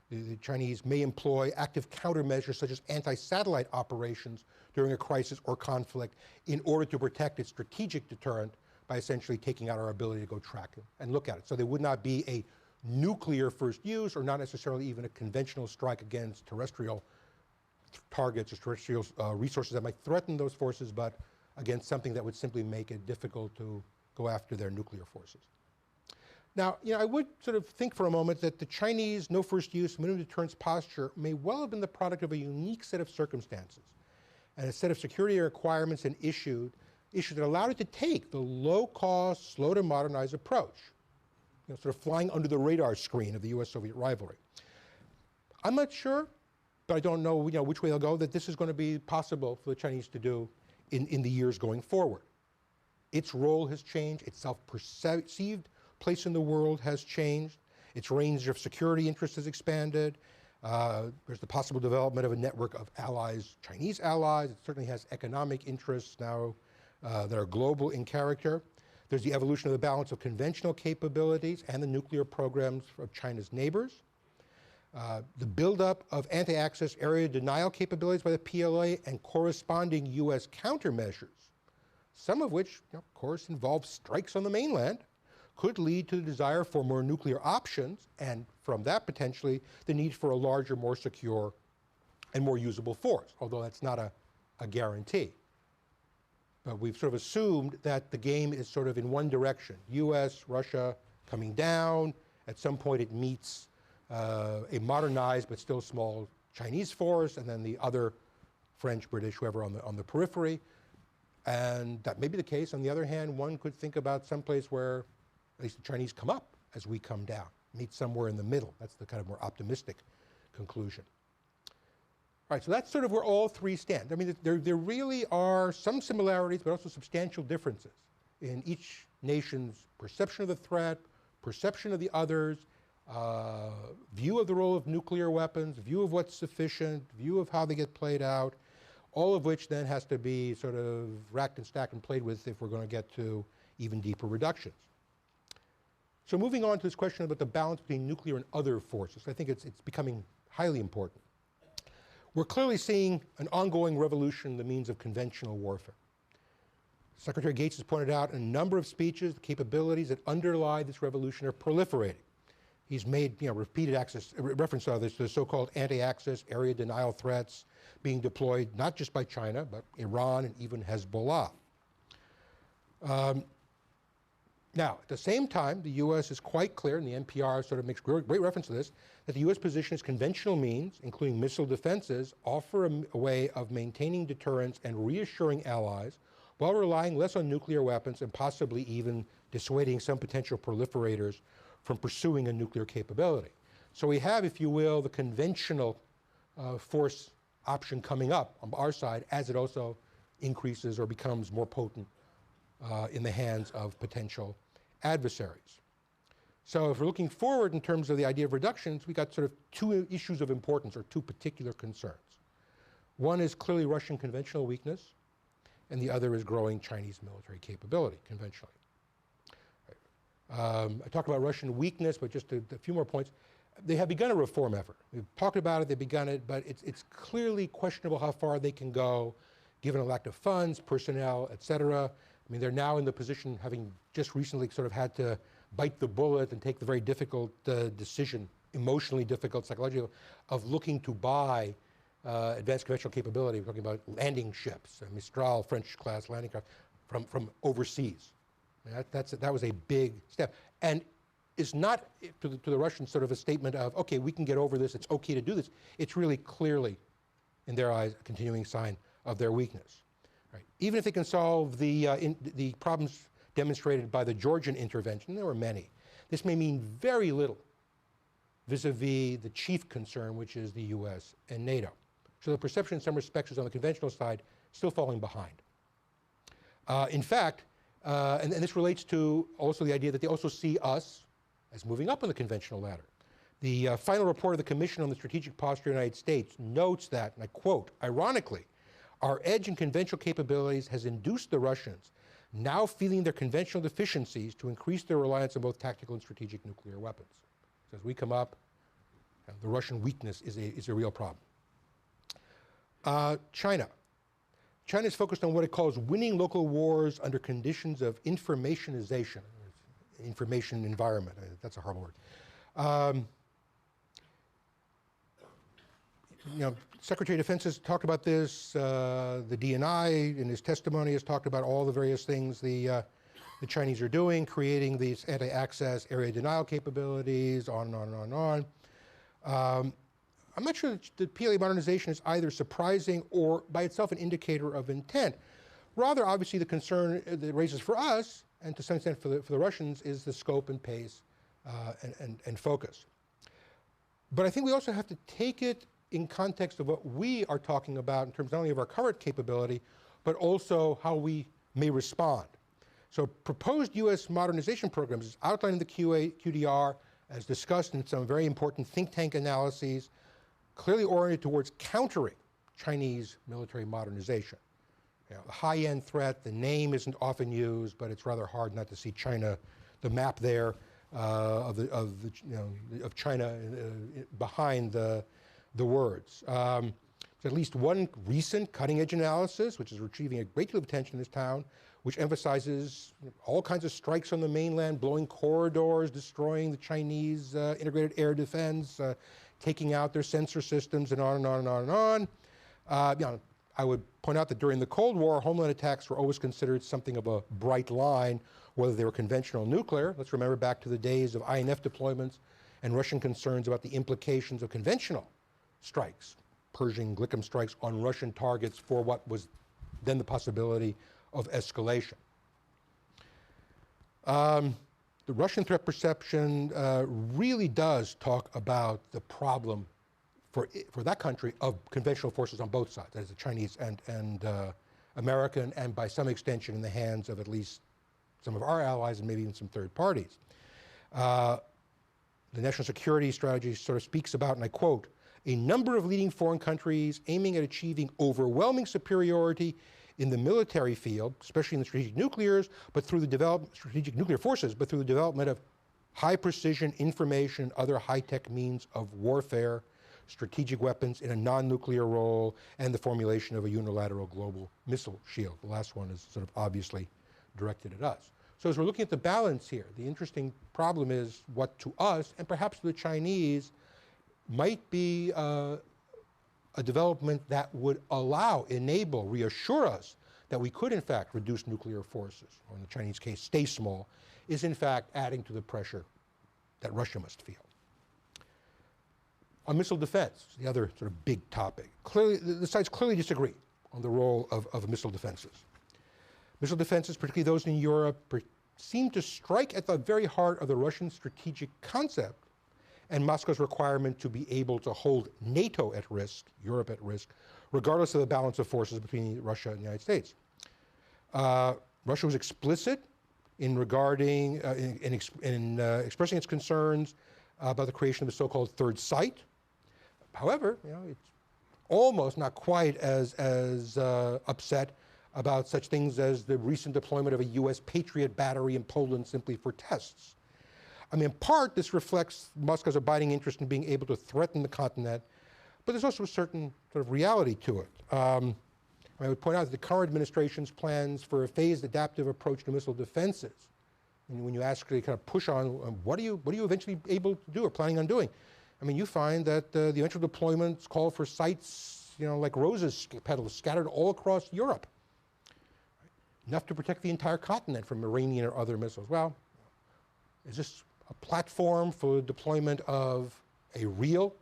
the Chinese, may employ active countermeasures such as anti-satellite operations during a crisis or conflict in order to protect its strategic deterrent by essentially taking out our ability to go track it and look at it. So there would not be a nuclear first use, or not necessarily even a conventional strike against terrestrial targets or terrestrial resources that might threaten those forces, but against something that would simply make it difficult to go after their nuclear forces. Now, I would sort of think for a moment that the Chinese no first use, minimum deterrence posture may well have been the product of a unique set of circumstances and a set of security requirements and issues that allowed it to take the low-cost, slow-to-modernize approach, sort of flying under the radar screen of the US-Soviet rivalry. I'm not sure, but I don't know, which way they'll go, that this is going to be possible for the Chinese to do in the years going forward. Its role has changed, its self-perceived place in the world has changed, its range of security interests has expanded. There's the possible development of a network of allies, Chinese allies. It certainly has economic interests now that are global in character. There's the evolution of the balance of conventional capabilities and the nuclear programs of China's neighbors. The buildup of anti-access area denial capabilities by the PLA and corresponding US countermeasures some of which, of course, involve strikes on the mainland, could lead to the desire for more nuclear options, and from that potentially the need for a larger, more secure, and more usable force, although that's not a guarantee. But we've sort of assumed that the game is sort of in one direction. US, Russia coming down. At some point it meets a modernized but still small Chinese force, and then the other French, British, whoever on the periphery. And that may be the case. On the other hand, one could think about some place where at least the Chinese come up as we come down, meet somewhere in the middle. That's the kind of more optimistic conclusion. All right, so that's sort of where all three stand. I mean, there really are some similarities, but also substantial differences in each nation's perception of the threat, perception of the others, view of the role of nuclear weapons, view of what's sufficient, view of how they get played out, all of which then has to be sort of racked and stacked and played with if we're going to get to even deeper reductions. So moving on to this question about the balance between nuclear and other forces, I think it's becoming highly important. We're clearly seeing an ongoing revolution in the means of conventional warfare. Secretary Gates has pointed out in a number of speeches the capabilities that underlie this revolution are proliferating. He's made repeated reference to this, the so-called anti-access area denial threats being deployed not just by China, but Iran and even Hezbollah. Now, at the same time, the U.S. is quite clear, and the NPR sort of makes great reference to this, that the U.S. position is conventional means, including missile defenses, offer a way of maintaining deterrence and reassuring allies while relying less on nuclear weapons and possibly even dissuading some potential proliferators from pursuing a nuclear capability. So we have, if you will, the conventional force option coming up on our side as it also increases or becomes more potent in the hands of potential adversaries. So if we're looking forward in terms of the idea of reductions, we got sort of two issues of importance or two particular concerns. One is clearly Russian conventional weakness, and the other is growing Chinese military capability conventionally. I talked about Russian weakness, but just a few more points. They have begun a reform effort. We've talked about it, they've begun it, but it's clearly questionable how far they can go, given a lack of funds, personnel, et cetera. I mean, they're now in the position, having just recently sort of had to bite the bullet and take the very difficult decision, emotionally difficult, psychological, of looking to buy advanced conventional capability. We're talking about landing ships, Mistral French-class landing craft from overseas. That was a big step. And it's not, to the Russians, sort of a statement of, okay, we can get over this, it's okay to do this. It's really clearly, in their eyes, a continuing sign of their weakness. Right. Even if they can solve the problems demonstrated by the Georgian intervention, there were many, this may mean very little vis-a-vis the chief concern, which is the US and NATO. So the perception in some respects is on the conventional side still falling behind. In fact, and this relates to also the idea that they also see us as moving up on the conventional ladder. The final report of the Commission on the Strategic Posture of the United States notes that, and I quote, ironically, our edge in conventional capabilities has induced the Russians, now feeling their conventional deficiencies, to increase their reliance on both tactical and strategic nuclear weapons. So as we come up, the Russian weakness is a real problem. China. China is focused on what it calls winning local wars under conditions of informationization, information environment. That's a horrible word. Secretary of Defense has talked about this. The DNI in his testimony has talked about all the various things the Chinese are doing, creating these anti-access area denial capabilities, on and on and on and on. I'm not sure that PLA modernization is either surprising or by itself an indicator of intent. Rather, obviously, the concern that it raises for us, and to some extent for the Russians, is the scope and pace and focus. But I think we also have to take it in context of what we are talking about in terms not only of our current capability, but also how we may respond. So proposed U.S. modernization programs is outlined in the QDR, as discussed in some very important think tank analyses, clearly oriented towards countering Chinese military modernization. The high-end threat, the name isn't often used, but it's rather hard not to see China, the map there of China behind the words. There's at least one recent cutting-edge analysis, which is retrieving a great deal of attention in this town, which emphasizes all kinds of strikes on the mainland, blowing corridors, destroying the Chinese integrated air defense, taking out their sensor systems, and on and on and on and on. You know, I would point out that during the Cold War, homeland attacks were always considered something of a bright line, whether they were conventional or nuclear. Let's remember back to the days of INF deployments and Russian concerns about the implications of conventional strikes, Pershing Glickam strikes on Russian targets for what was then the possibility of escalation. The Russian threat perception really does talk about the problem for that country of conventional forces on both sides, that is the Chinese and American, and by some extension in the hands of at least some of our allies and maybe even some third parties. The national security strategy sort of speaks about, and I quote, a number of leading foreign countries aiming at achieving overwhelming superiority in the military field, especially in the strategic nuclear forces, but through the development of high precision information and other high-tech means of warfare, strategic weapons in a non-nuclear role, and the formulation of a unilateral global missile shield. The last one is sort of obviously directed at us. So as we're looking at the balance here, the interesting problem is what to us, and perhaps to the Chinese, might be a development that would allow, enable, reassure us that we could in fact reduce nuclear forces, or in the Chinese case, stay small, is in fact adding to the pressure that Russia must feel. On missile defense, the other sort of big topic. Clearly, the sides clearly disagree on the role of missile defenses. Missile defenses, particularly those in Europe, seem to strike at the very heart of the Russian strategic concept and Moscow's requirement to be able to hold NATO at risk, Europe at risk, regardless of the balance of forces between Russia and the United States. Russia was explicit in regarding, expressing its concerns about the creation of the so-called third site. However, you know, it's almost not quite as upset about such things as the recent deployment of a US Patriot battery in Poland simply for tests. I mean, in part, this reflects Moscow's abiding interest in being able to threaten the continent, but there's also a certain sort of reality to it. I would point out that the current administration's plans for a phased adaptive approach to missile defenses, and when you actually kind of push on what are you eventually able to do or planning on doing, I mean, you find that the eventual deployments call for sites, you know, like roses petals scattered all across Europe, enough to protect the entire continent from Iranian or other missiles. Well, is this a platform for the deployment of a real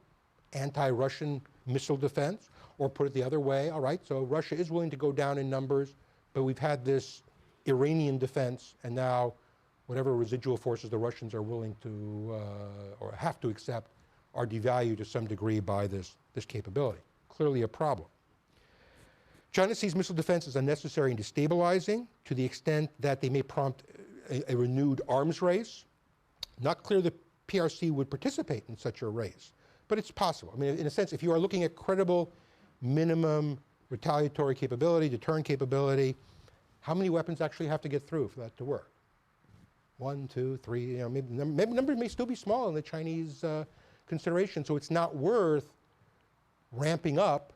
anti-Russian missile defense? Or put it the other way, all right, so Russia is willing to go down in numbers, but we've had this Iranian defense, and now whatever residual forces the Russians are willing to or have to accept are devalued to some degree by this capability. Clearly a problem. China sees missile defense as unnecessary and destabilizing to the extent that they may prompt a renewed arms race. Not clear the PRC would participate in such a race, but it's possible. I mean, in a sense, if you are looking at credible minimum retaliatory capability, deterrent capability, how many weapons actually have to get through for that to work? 1, 2, 3, you know, maybe numbers may still be small in the Chinese consideration, so it's not worth ramping up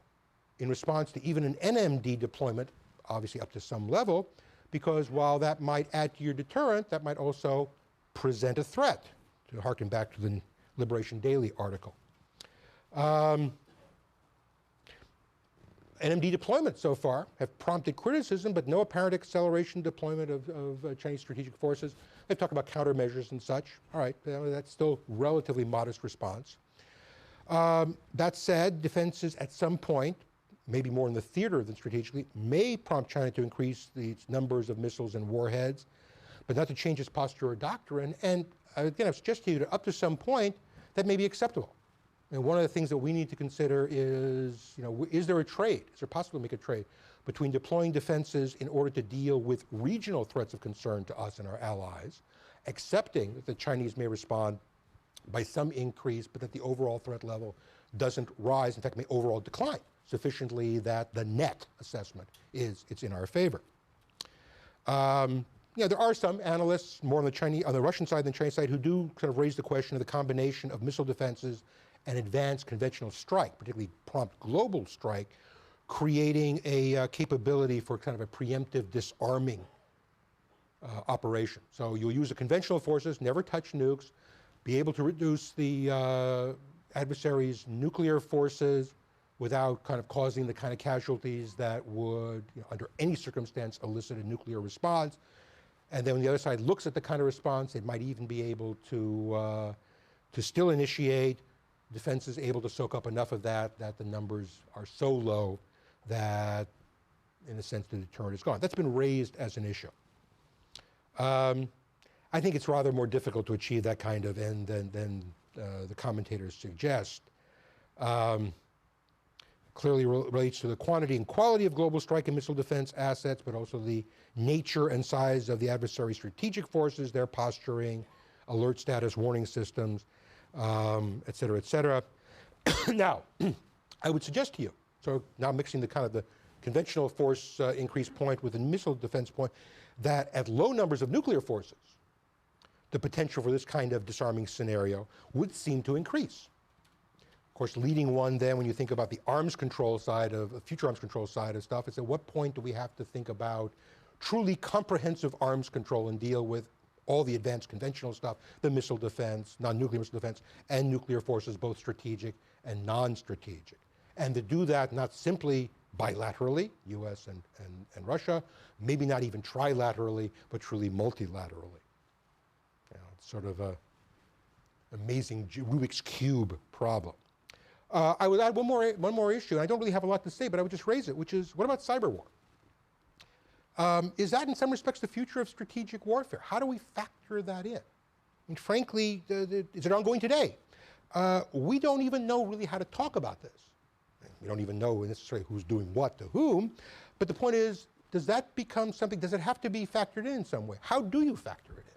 in response to even an NMD deployment, obviously up to some level, because while that might add to your deterrent, that might also present a threat, to harken back to the Liberation Daily article. NMD deployments so far have prompted criticism, but no apparent acceleration deployment of Chinese strategic forces. They've talked about countermeasures and such. All right, that's still relatively modest response. That said, defenses at some point, maybe more in the theater than strategically, may prompt China to increase its numbers of missiles and warheads, but not to change its posture or doctrine. And again, I've suggested to you that up to some point, that may be acceptable. And one of the things that we need to consider is, you know, is there a trade? Is there possible to make a trade between deploying defenses in order to deal with regional threats of concern to us and our allies, accepting that the Chinese may respond by some increase, but that the overall threat level doesn't rise, in fact, may overall decline sufficiently that the net assessment is it's in our favor. Yeah, there are some analysts, more on the Russian side than the Chinese side, who do kind of raise the question of the combination of missile defenses and advanced conventional strike, particularly prompt global strike, creating a capability for kind of a preemptive disarming operation. So you'll use the conventional forces, never touch nukes, be able to reduce the adversary's nuclear forces without kind of causing the kind of casualties that would, under any circumstance, elicit a nuclear response. And then when the other side looks at the kind of response, it might even be able to still initiate. Defense is able to soak up enough of that the numbers are so low that, in a sense, the deterrent is gone. That's been raised as an issue. I think it's rather more difficult to achieve that kind of end than the commentators suggest. Clearly relates to the quantity and quality of global strike and missile defense assets, but also the nature and size of the adversary's strategic forces, their posturing, alert status, warning systems, et cetera, et cetera. Now, I would suggest to you, so now mixing the kind of the conventional force increase point with the missile defense point, that at low numbers of nuclear forces, the potential for this kind of disarming scenario would seem to increase. Of course, leading one then, when you think about the arms control side of, future arms control side of stuff, is at what point do we have to think about truly comprehensive arms control and deal with all the advanced conventional stuff, the missile defense, non-nuclear missile defense, and nuclear forces, both strategic and non-strategic. And to do that not simply bilaterally, US and Russia, maybe not even trilaterally, but truly multilaterally. It's sort of an amazing Rubik's Cube problem. I would add one more issue, and I don't really have a lot to say, but I would just raise it, which is, what about cyber war? Is that in some respects the future of strategic warfare? How do we factor that in? And frankly, is it ongoing today? We don't even know really how to talk about this. We don't even know necessarily who's doing what to whom, but the point is, does that become something, does it have to be factored in some way? How do you factor it in?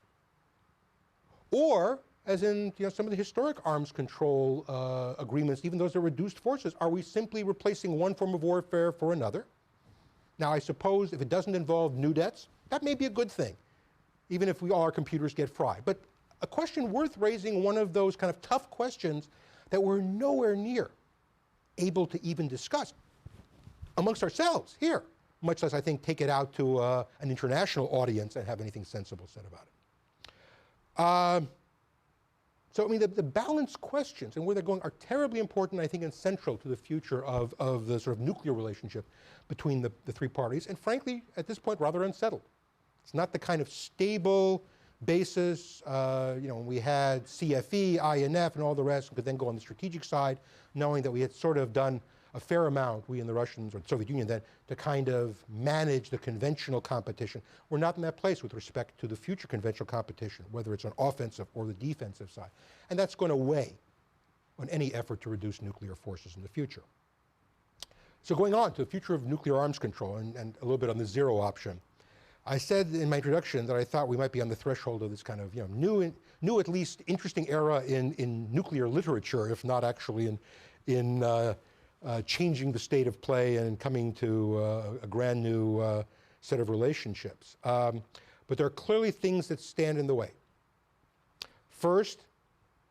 Or, as in some of the historic arms control agreements, even those that are reduced forces, are we simply replacing one form of warfare for another? Now, I suppose if it doesn't involve new debts, that may be a good thing, even if all our computers get fried. But a question worth raising, one of those kind of tough questions that we're nowhere near able to even discuss amongst ourselves here, much less, I think, take it out to an international audience and have anything sensible said about it. So, I mean, the balance questions and where they're going are terribly important, I think, and central to the future of the sort of nuclear relationship between the three parties, and frankly, at this point, rather unsettled. It's not the kind of stable basis, when we had CFE, INF, and all the rest, we could then go on the strategic side, knowing that we had sort of done a fair amount, we in the Russians, or the Soviet Union then, to kind of manage the conventional competition. We're not in that place with respect to the future conventional competition, whether it's on offensive or the defensive side. And that's going to weigh on any effort to reduce nuclear forces in the future. So going on to the future of nuclear arms control, and a little bit on the zero option. I said in my introduction that I thought we might be on the threshold of this kind of new at least interesting era in nuclear literature, if not actually in changing the state of play and coming to a brand new set of relationships. But there are clearly things that stand in the way. First,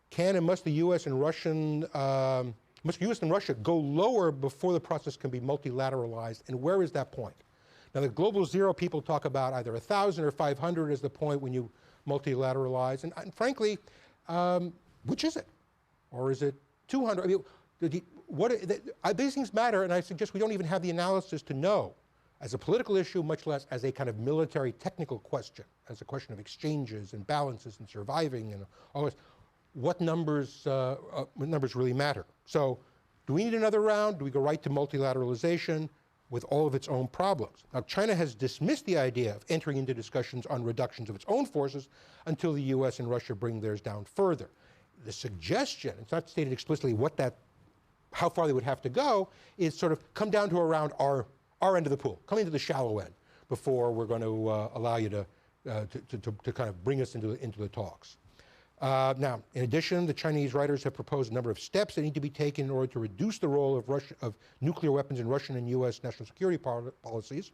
can and must the US and Russia go lower before the process can be multilateralized, and where is that point? Now, the global zero people talk about either 1,000 or 500 as the point when you multilateralize, and frankly, which is it? Or is it 200? I mean, these things matter, and I suggest we don't even have the analysis to know, as a political issue, much less as a kind of military technical question, as a question of exchanges and balances and surviving and all this, what numbers really matter. So, do we need another round? Do we go right to multilateralization with all of its own problems? Now, China has dismissed the idea of entering into discussions on reductions of its own forces until the US and Russia bring theirs down further. The suggestion, it's not stated explicitly how far they would have to go, is sort of come down to around our end of the pool, come into the shallow end before we're going to allow you to kind of bring us into the talks. Now, in addition, the Chinese writers have proposed a number of steps that need to be taken in order to reduce the role of nuclear weapons in Russian and US national security policies.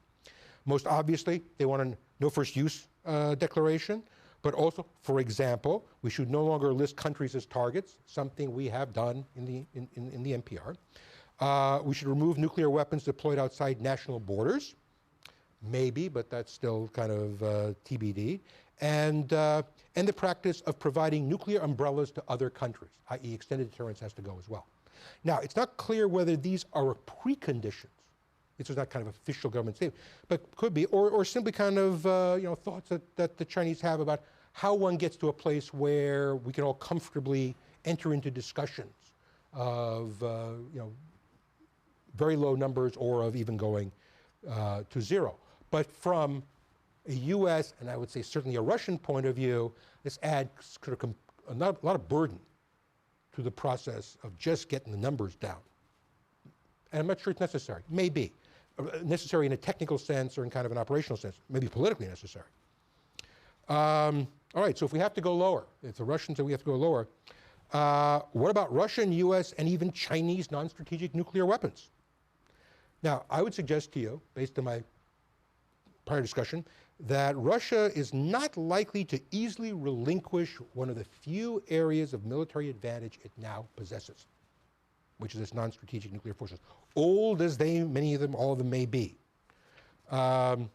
Most obviously, they want a no first use declaration, but also, for example, we should no longer list countries as targets, something we have done in the NPR. We should remove nuclear weapons deployed outside national borders. maybe, but that's still kind of TBD, and the practice of providing nuclear umbrellas to other countries, i.e. extended deterrence has to go as well. Now, it's not clear whether these are preconditions. This is not kind of official government statement, but could be, or simply kind of thoughts that the Chinese have about how one gets to a place where we can all comfortably enter into discussions of very low numbers or of even going to zero. But from a U.S. and I would say certainly a Russian point of view, this adds a lot of burden to the process of just getting the numbers down. And I'm not sure it's necessary. Maybe. Necessary in a technical sense or in kind of an operational sense. Maybe politically necessary. All right, so if we have to go lower, if the Russians say we have to go lower, what about Russian, U.S., and even Chinese non-strategic nuclear weapons? Now, I would suggest to you, based on my prior discussion, that Russia is not likely to easily relinquish one of the few areas of military advantage it now possesses, which is its non-strategic nuclear forces, old as many of them, all of them may be. One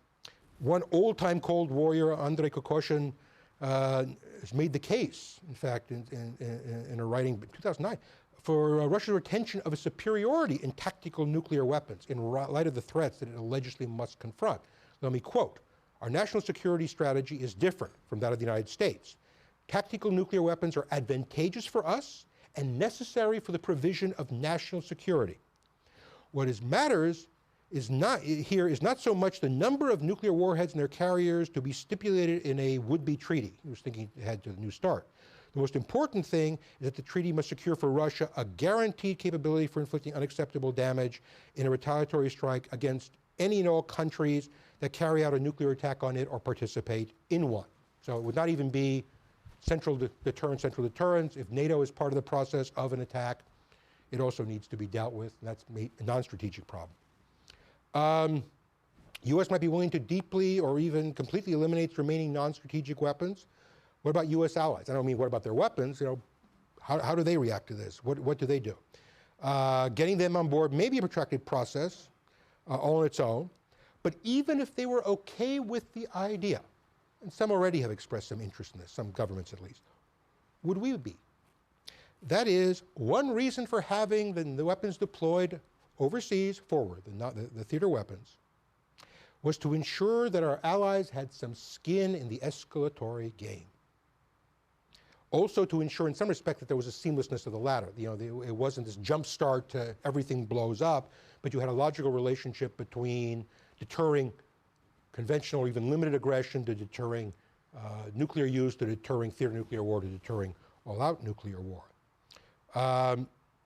old-time Cold Warrior, Andrei Kokoshin, has made the case, in fact, in a writing in 2009, for Russia's retention of a superiority in tactical nuclear weapons in light of the threats that it allegedly must confront. Let me quote, "Our national security strategy is different from that of the United States. Tactical nuclear weapons are advantageous for us and necessary for the provision of national security. What matters is not so much the number of nuclear warheads and their carriers to be stipulated in a would-be treaty." He was thinking ahead to the New START. "The most important thing is that the treaty must secure for Russia a guaranteed capability for inflicting unacceptable damage in a retaliatory strike against any and all countries that carry out a nuclear attack on it or participate in one." So it would not even be central deterrence. If NATO is part of the process of an attack, it also needs to be dealt with, and that's a non-strategic problem. U.S. might be willing to deeply or even completely eliminate its remaining non-strategic weapons. What about U.S. allies? I don't mean what about their weapons, how do they react to this? What do they do? Getting them on board may be a protracted process all on its own, but even if they were okay with the idea, and some already have expressed some interest in this, some governments at least, would we be? That is, one reason for having the weapons deployed overseas forward, the theater weapons, was to ensure that our allies had some skin in the escalatory game. Also to ensure in some respect that there was a seamlessness of the latter. It wasn't this jump start to everything blows up, but you had a logical relationship between deterring conventional or even limited aggression to deterring nuclear use, to deterring theater nuclear war, to deterring all-out nuclear war.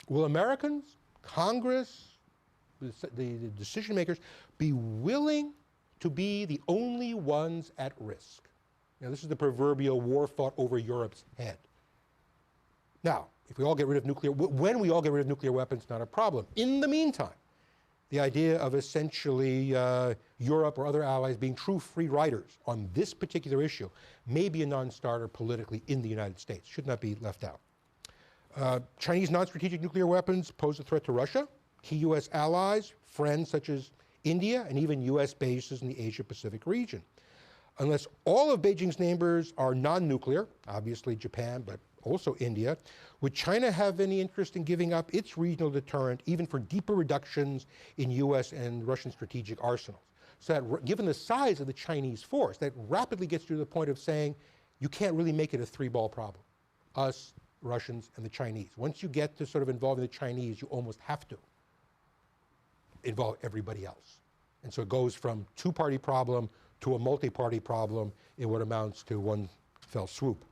Will Americans, Congress, the decision makers be willing to be the only ones at risk? Now, this is the proverbial war fought over Europe's head. Now, if we all get rid of when we all get rid of nuclear weapons, not a problem. In the meantime, the idea of essentially Europe or other allies being true free riders on this particular issue may be a non-starter politically in the United States, should not be left out. Chinese non-strategic nuclear weapons pose a threat to Russia, key U.S. allies, friends such as India, and even U.S. bases in the Asia-Pacific region. Unless all of Beijing's neighbors are non-nuclear, obviously Japan, but also India, would China have any interest in giving up its regional deterrent even for deeper reductions in U.S. and Russian strategic arsenals? So that given the size of the Chinese force, that rapidly gets to the point of saying you can't really make it a three-ball problem. Us, Russians, and the Chinese. Once you get to sort of involving the Chinese, you almost have to involve everybody else. And so it goes from two-party problem to a multi-party problem in what amounts to one fell swoop.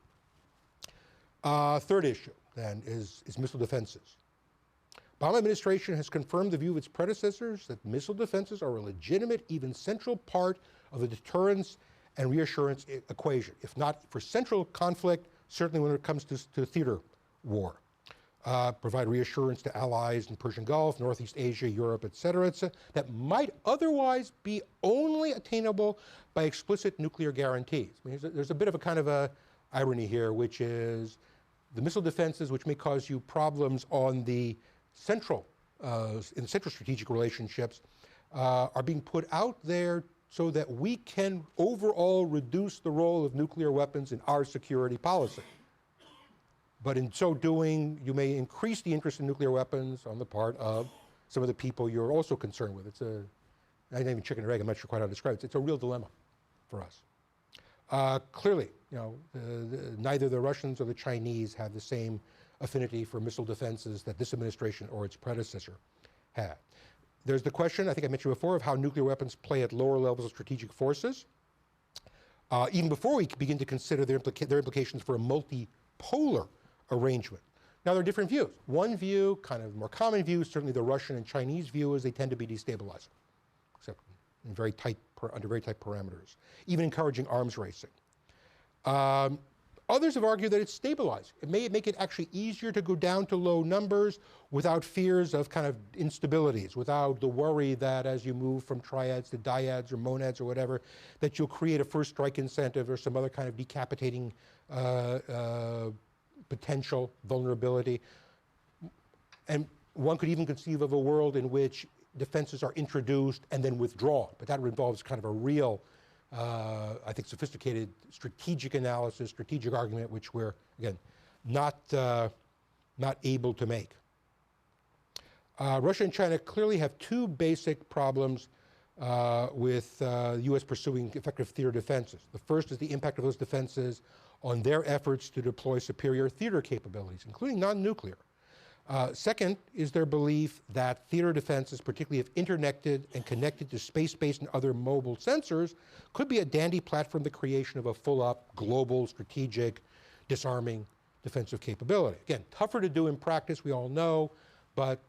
Third issue, then, is missile defenses. Obama administration has confirmed the view of its predecessors that missile defenses are a legitimate, even central part of the deterrence and reassurance equation, if not for central conflict, certainly when it comes to theater war. Provide reassurance to allies in Persian Gulf, Northeast Asia, Europe, et cetera, that might otherwise be only attainable by explicit nuclear guarantees. I mean, there's a bit of a kind of a irony here, which is the missile defenses, which may cause you problems on the central, in central strategic relationships, are being put out there so that we can overall reduce the role of nuclear weapons in our security policy. But in so doing, you may increase the interest in nuclear weapons on the part of some of the people you're also concerned with. It's a, I didn't even chicken or egg, I'm not sure quite how to describe it. It's a real dilemma for us. Clearly, neither the Russians or the Chinese have the same affinity for missile defenses that this administration or its predecessor had. There's the question, I think I mentioned before, of how nuclear weapons play at lower levels of strategic forces. Even before we begin to consider their implications for a multipolar arrangement. Now, there are different views. One view, kind of more common view, certainly the Russian and Chinese view, is they tend to be destabilizing, except in under very tight parameters, even encouraging arms racing. Others have argued that it's stabilizing. It may make it actually easier to go down to low numbers without fears of kind of instabilities, without the worry that as you move from triads to dyads or monads or whatever, that you'll create a first strike incentive or some other kind of decapitating potential vulnerability. And one could even conceive of a world in which defenses are introduced and then withdrawn, but that involves kind of a real I think sophisticated strategic analysis, strategic argument, which we're, again, not able to make. Russia and China clearly have two basic problems with the U.S. pursuing effective theater defenses. The first is the impact of those defenses on their efforts to deploy superior theater capabilities, including non-nuclear. Second is their belief that theater defenses, particularly if interconnected and connected to space-based and other mobile sensors, could be a dandy platform for the creation of a full-up, global, strategic, disarming defensive capability. Again, tougher to do in practice, we all know, but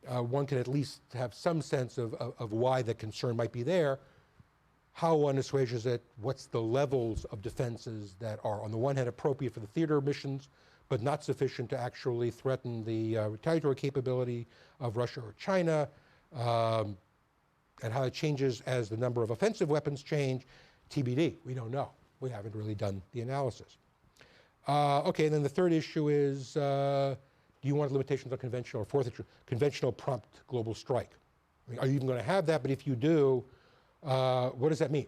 one can at least have some sense of why the concern might be there. How one assuages it, what's the levels of defenses that are, on the one hand, appropriate for the theater missions, but not sufficient to actually threaten the retaliatory capability of Russia or China, and how it changes as the number of offensive weapons change. TBD, we don't know. We haven't really done the analysis. Okay, and then the third issue is, do you want limitations on conventional, or fourth issue, conventional prompt global strike? I mean, are you even going to have that? But if you do, what does that mean?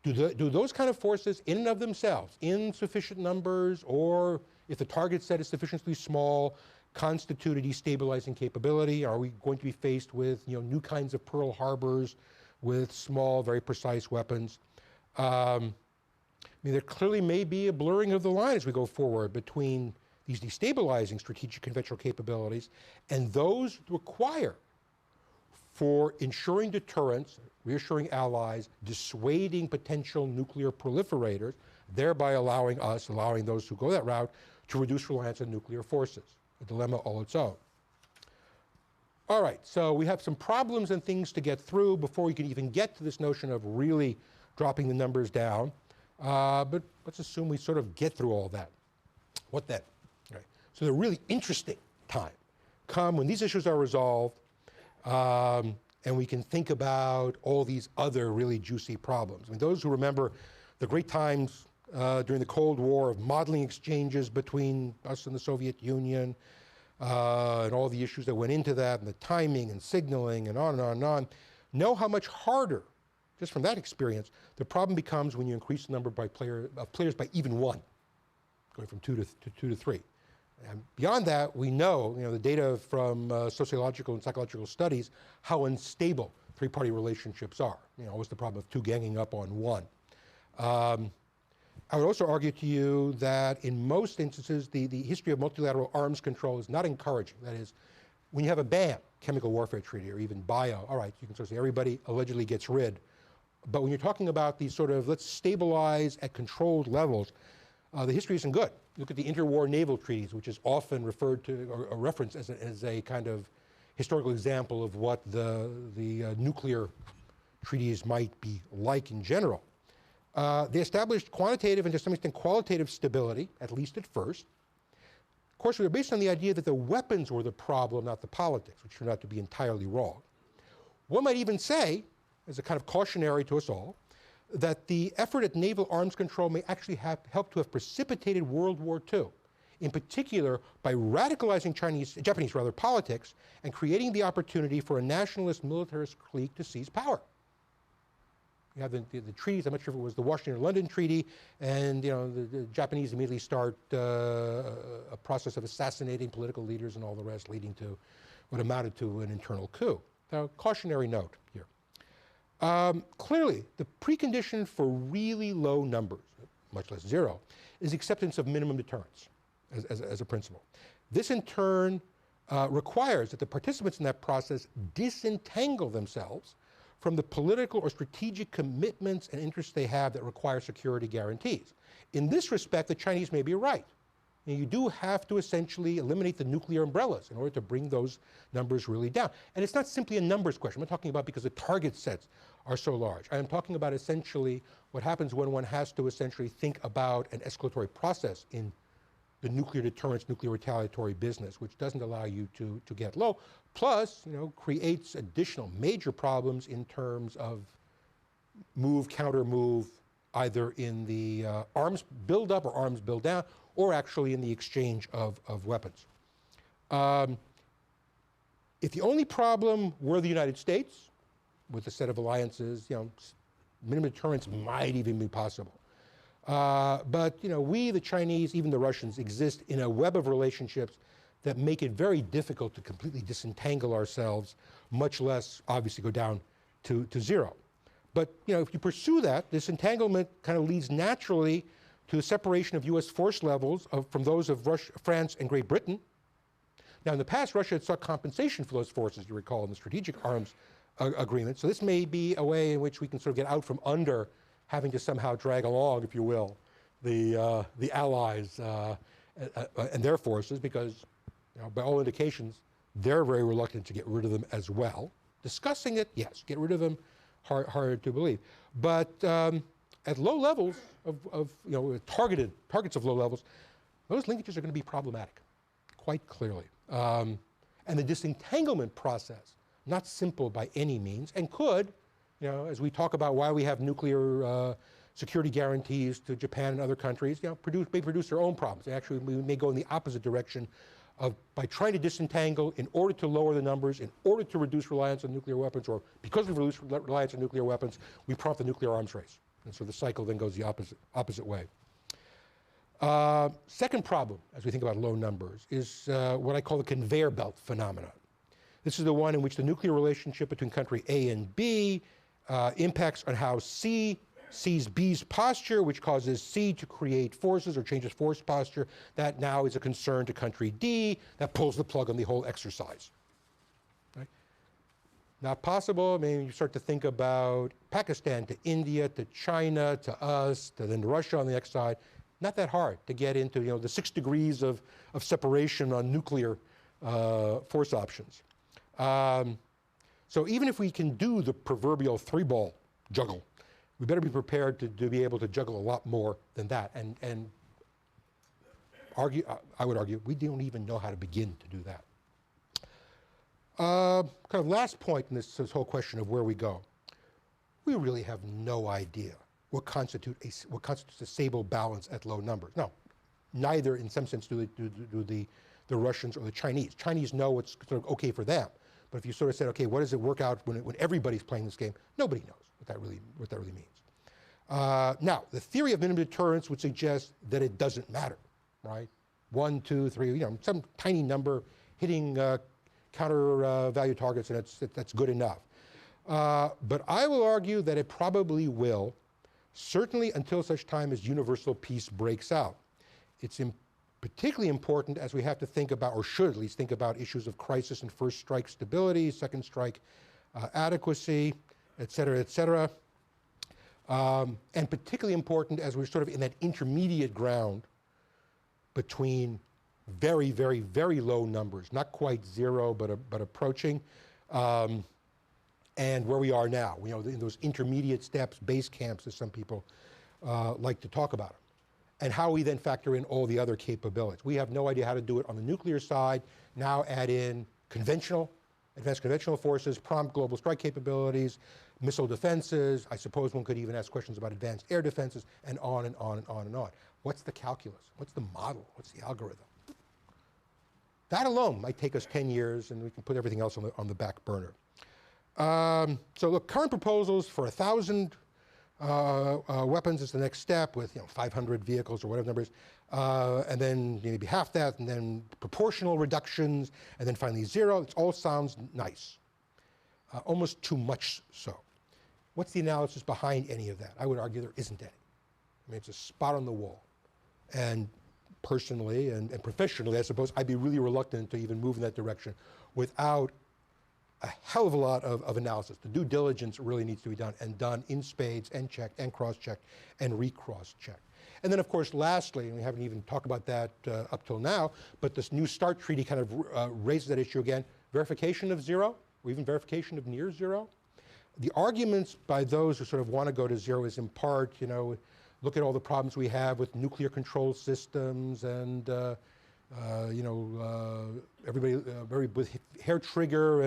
Do those kind of forces in and of themselves, in sufficient numbers, or if the target set is sufficiently small, constitute a destabilizing capability? Are we going to be faced with new kinds of Pearl Harbors with small, very precise weapons? I mean, there clearly may be a blurring of the line as we go forward between these destabilizing strategic conventional capabilities and those required for ensuring deterrence, reassuring allies, dissuading potential nuclear proliferators, thereby allowing those who go that route to reduce reliance on nuclear forces, a dilemma all its own. All right, so we have some problems and things to get through before we can even get to this notion of really dropping the numbers down. But let's assume we sort of get through all that. What then? Okay. So the really interesting time come when these issues are resolved, and we can think about all these other really juicy problems. I mean, those who remember the great times during the Cold War of modeling exchanges between us and the Soviet Union, and all the issues that went into that, and the timing and signaling and on and on and on, know how much harder, just from that experience, the problem becomes when you increase the number of players by even one, going from two to three. And beyond that, we know, the data from sociological and psychological studies, how unstable three-party relationships are. Always the problem of two ganging up on one. I would also argue to you that in most instances, the history of multilateral arms control is not encouraging. That is, when you have a ban, chemical warfare treaty, or even bio, all right, you can sort of say everybody allegedly gets rid. But when you're talking about these sort of, let's stabilize at controlled levels, the history isn't good. Look at the interwar naval treaties, which is often referred to or referenced as a kind of historical example of what the nuclear treaties might be like in general. They established quantitative and to some extent qualitative stability, at least at first. Of course, they were based on the idea that the weapons were the problem, not the politics, which turned out to be entirely wrong. One might even say, as a kind of cautionary to us all, that the effort at naval arms control may actually have helped to have precipitated World War II, in particular by radicalizing Japanese politics and creating the opportunity for a nationalist militarist clique to seize power. You have the treaties. I'm not sure if it was the Washington or London Treaty, and the Japanese immediately start a process of assassinating political leaders and all the rest, leading to what amounted to an internal coup. Now, cautionary note here. Clearly, the precondition for really low numbers, much less zero, is acceptance of minimum deterrence as a principle. This, in turn, requires that the participants in that process disentangle themselves from the political or strategic commitments and interests they have that require security guarantees. In this respect, the Chinese may be right. You do have to essentially eliminate the nuclear umbrellas in order to bring those numbers really down. And it's not simply a numbers question. I'm not talking about because the target sets are so large. I am talking about essentially what happens when one has to essentially think about an escalatory process in the nuclear deterrence, nuclear retaliatory business, which doesn't allow you to get low, plus, creates additional major problems in terms of move, counter move, either in the arms buildup or arms build down, or actually in the exchange of weapons. If the only problem were the United States, with a set of alliances, minimum deterrence might even be possible. But we, the Chinese, even the Russians, exist in a web of relationships that make it very difficult to completely disentangle ourselves, much less obviously go down to zero. But if you pursue that, this entanglement kind of leads naturally to the separation of US force levels from those of Russia, France, and Great Britain. Now, in the past, Russia had sought compensation for those forces, you recall, in the strategic arms agreement. So this may be a way in which we can sort of get out from under having to somehow drag along, if you will, the Allies and their forces, because by all indications, they're very reluctant to get rid of them as well. Discussing it, yes. Get rid of them, hard to believe. But at low levels of targets of low levels, those linkages are going to be problematic, quite clearly. And the disentanglement process, not simple by any means, and could, as we talk about why we have nuclear security guarantees to Japan and other countries, may produce their own problems. Actually, we may go in the opposite direction of, by trying to disentangle in order to lower the numbers, in order to reduce reliance on nuclear weapons, or because we reduce reliance on nuclear weapons, we prompt the nuclear arms race. And so the cycle then goes the opposite way. Second problem, as we think about low numbers, is what I call the conveyor belt phenomenon. This is the one in which the nuclear relationship between country A and B impacts on how C sees B's posture, which causes C to create forces or changes force posture. That now is a concern to country D. That pulls the plug on the whole exercise. Right? Not possible. I mean, you start to think about Pakistan to India to China to us to then Russia on the next side. Not that hard to get into the 6 degrees of separation on nuclear force options. So even if we can do the proverbial 3-ball juggle, we better be prepared to be able to juggle a lot more than that. And I would argue, we don't even know how to begin to do that. Kind of last point in this whole question of where we go. We really have no idea what constitutes a stable balance at low numbers. No, neither in some sense do the Russians or the Chinese. Chinese know what's sort of okay for them. But if you sort of said, okay, what does it work out when everybody's playing this game? Nobody knows what that really means. Now, the theory of minimum deterrence would suggest that it doesn't matter, right? 1, 2, 3, some tiny number hitting counter value targets, and that's good enough. But I will argue that it probably will, certainly until such time as universal peace breaks out. It's particularly important as we have to think about, or should at least think about, issues of crisis and first strike stability, second strike adequacy, et cetera, et cetera. And particularly important as we're sort of in that intermediate ground between very, very, very low numbers, not quite zero, but approaching, and where we are now. In those intermediate steps, base camps, as some people like to talk about them. And how we then factor in all the other capabilities. We have no idea how to do it on the nuclear side. Now add in advanced conventional forces, prompt global strike capabilities, missile defenses. I suppose one could even ask questions about advanced air defenses, and on and on and on and on. What's the calculus? What's the model? What's the algorithm? That alone might take us 10 years, and we can put everything else on the back burner. So look, current proposals for 1,000 weapons is the next step with 500 vehicles or whatever the number is, and then maybe half that, and then proportional reductions, and then finally zero. It all sounds nice, almost too much so. What's the analysis behind any of that? I would argue there isn't any. I mean, it's a spot on the wall. And personally and professionally, I suppose, I'd be really reluctant to even move in that direction without a hell of a lot of analysis. The due diligence really needs to be done, and done in spades, and checked, and cross-checked, and recross-checked. And then, of course, lastly, and we haven't even talked about that up till now, but this New START treaty kind of raises that issue again, verification of zero, or even verification of near zero. The arguments by those who sort of want to go to zero is in part, look at all the problems we have with nuclear control systems and, everybody very with hair trigger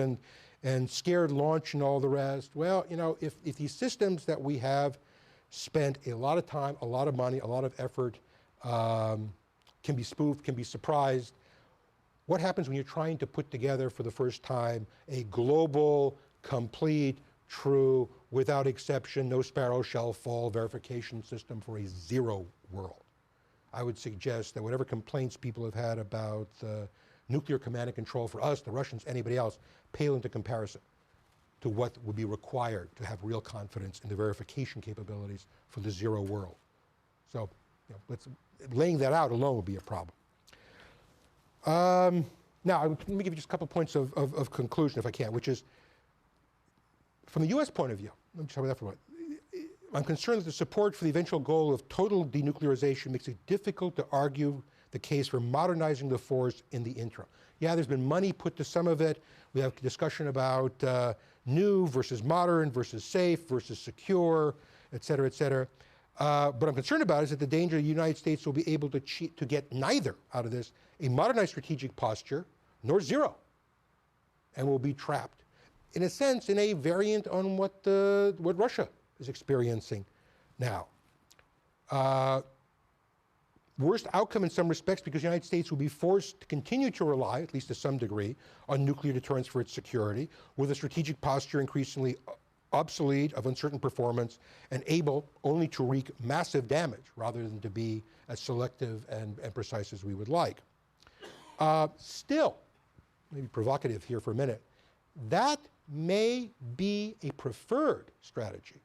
and scared launch and all the rest. Well, if these systems that we have spent a lot of time, a lot of money, a lot of effort, can be spoofed, can be surprised, what happens when you're trying to put together for the first time a global, complete, true, without exception, no sparrow shall fall verification system for a zero world? I would suggest that whatever complaints people have had about nuclear command and control for us, the Russians, anybody else, pale into comparison to what would be required to have real confidence in the verification capabilities for the zero world. So laying that out alone would be a problem. Now, let me give you just a couple points of conclusion, if I can, which is, from the US point of view, let me talk about that for a moment. I'm concerned that the support for the eventual goal of total denuclearization makes it difficult to argue the case for modernizing the force in the interim. Yeah, there's been money put to some of it. We have discussion about new versus modern versus safe versus secure, et cetera, et cetera. What I'm concerned about is that the danger the United States will be able to get neither out of this, a modernized strategic posture, nor zero, and will be trapped, in a sense, in a variant on what Russia is experiencing now. Worst outcome in some respects, because the United States will be forced to continue to rely, at least to some degree, on nuclear deterrence for its security, with a strategic posture increasingly obsolete, of uncertain performance, and able only to wreak massive damage rather than to be as selective and precise as we would like. Still, maybe provocative here for a minute, that may be a preferred strategy.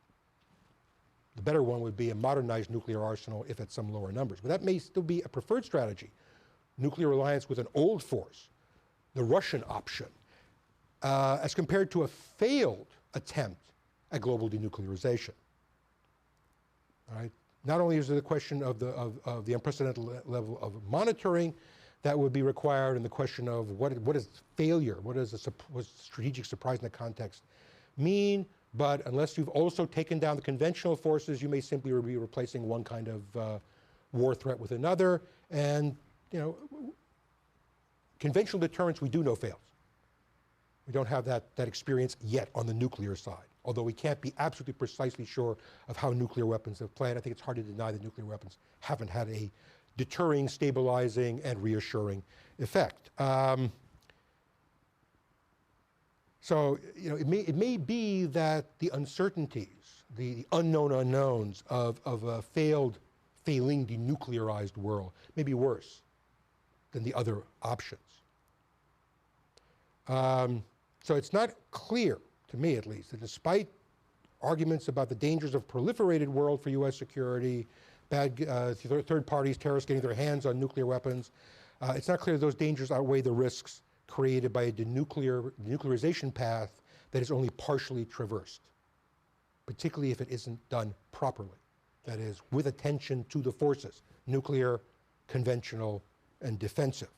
The better one would be a modernized nuclear arsenal if at some lower numbers, but that may still be a preferred strategy. Nuclear alliance with an old force, the Russian option, as compared to a failed attempt at global denuclearization. All right? Not only is there the question of the unprecedented level of monitoring that would be required, and the question of what is failure, what does strategic surprise in the context mean, but unless you've also taken down the conventional forces, you may simply be replacing one kind of war threat with another, and conventional deterrence we do know fails. We don't have that experience yet on the nuclear side, although we can't be absolutely precisely sure of how nuclear weapons have played. I think it's hard to deny that nuclear weapons haven't had a deterring, stabilizing, and reassuring effect. So it may be that the uncertainties, the unknown unknowns of a failing denuclearized world may be worse than the other options. So it's not clear, to me at least, that despite arguments about the dangers of a proliferated world for US security, bad third parties, terrorists getting their hands on nuclear weapons, it's not clear that those dangers outweigh the risks created by a denuclearization path that is only partially traversed, particularly if it isn't done properly. That is, with attention to the forces, nuclear, conventional, and defensive.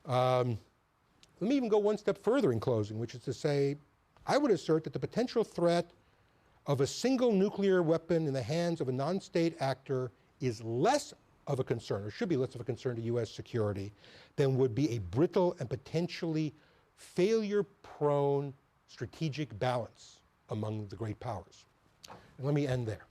Let me even go one step further in closing, which is to say, I would assert that the potential threat of a single nuclear weapon in the hands of a non-state actor is less of a concern, or should be less of a concern to US security, than would be a brittle and potentially failure-prone strategic balance among the great powers. And let me end there.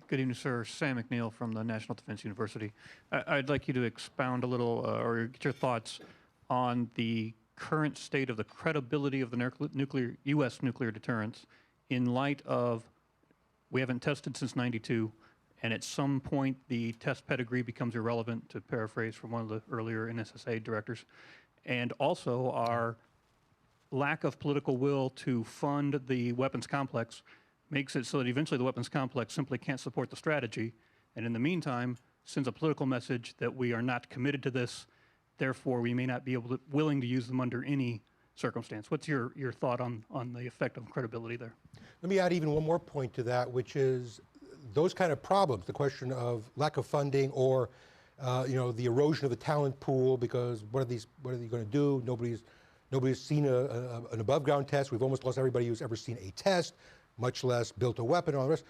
Good evening, sir. Sam McNeil from the National Defense University. I'd like you to expound a little, or get your thoughts on the current state of the credibility of the US nuclear deterrence in light of We haven't tested since '92, and at some point the test pedigree becomes irrelevant, to paraphrase from one of the earlier NSSA directors. And also our lack of political will to fund the weapons complex makes it so that eventually the weapons complex simply can't support the strategy, and in the meantime sends a political message that we are not committed to this, therefore we may not be willing to use them under any circumstance. What's your thought on the effect of credibility there? Let me add even one more point to that, which is those kind of problems, the question of lack of funding or the erosion of the talent pool, because what are they going to do? Nobody's seen an above ground test. We've almost lost everybody who's ever seen a test, much less built a weapon and all the rest.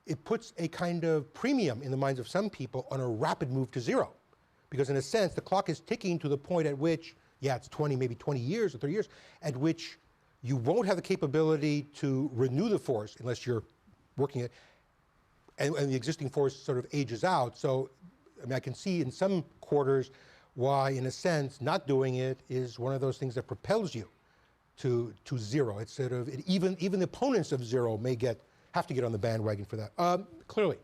It puts a kind of premium in the minds of some people on a rapid move to zero. Because in a sense, the clock is ticking to the point at which, it's maybe 20 years or 30 years, at which you won't have the capability to renew the force unless you're working it, and the existing force sort of ages out. So, I can see in some quarters why, in a sense, not doing it is one of those things that propels you to zero. It's sort of, even the opponents of zero may have to get on the bandwagon for that. Clearly,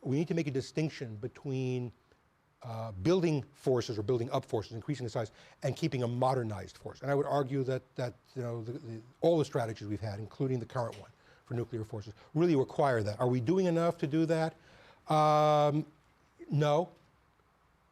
we need to make a distinction between building forces or building up forces, increasing the size, and keeping a modernized force. And I would argue that all the strategies we've had, including the current one for nuclear forces, really require that. Are we doing enough to do that? No.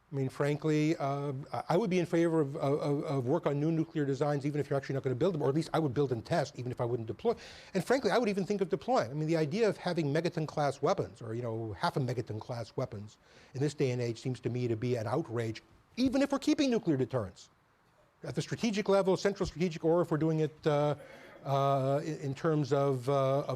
I mean, frankly, I would be in favor of work on new nuclear designs, even if you're actually not going to build them, or at least I would build and test, even if I wouldn't deploy. And frankly, I would even think of deploying. I mean, the idea of having megaton-class weapons, or half a megaton-class weapons, in this day and age seems to me to be an outrage, even if we're keeping nuclear deterrence at the strategic level, central strategic, or if we're doing it in terms of a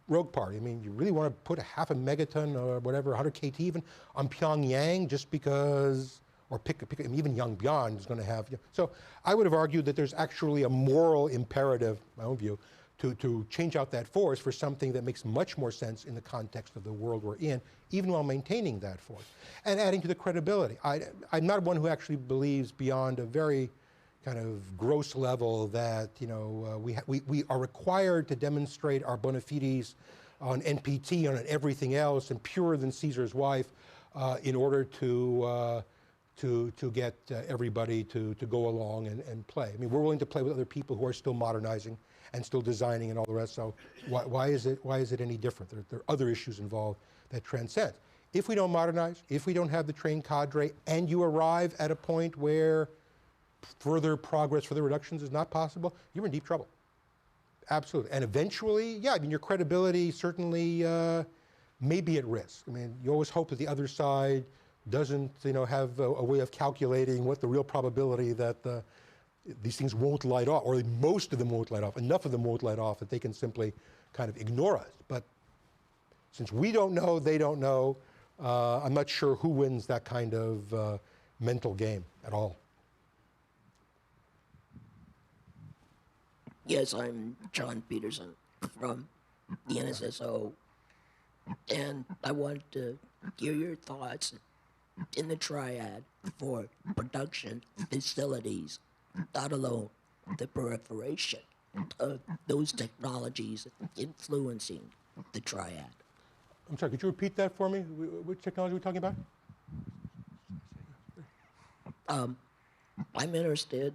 rogue party. I mean, you really want to put a half a megaton or whatever, 100 KT even, on Pyongyang just because, or pick even Yongbyon is going to have. So I would have argued that there's actually a moral imperative, my own view, to change out that force for something that makes much more sense in the context of the world we're in, even while maintaining that force. And adding to the credibility. I'm not one who actually believes beyond a very kind of gross level that we are required to demonstrate our bona fides on NPT, on everything else, and purer than Caesar's wife, in order to get everybody to go along and play. I mean, we're willing to play with other people who are still modernizing and still designing and all the rest. So why is it any different? There are other issues involved that transcend. If we don't modernize, if we don't have the trained cadre, and you arrive at a point where further progress, further reductions is not possible, you're in deep trouble. Absolutely. And eventually, I mean, your credibility certainly may be at risk. I mean, you always hope that the other side doesn't, have a way of calculating what the real probability that these things won't light off, or most of them won't light off, enough of them won't light off that they can simply kind of ignore us. But since we don't know, they don't know, I'm not sure who wins that kind of mental game at all. Yes, I'm John Peterson from the NSSO, and I want to hear your thoughts in the triad for production facilities, not alone the proliferation of those technologies influencing the triad. I'm sorry, could you repeat that for me? Which technology are we talking about? I'm interested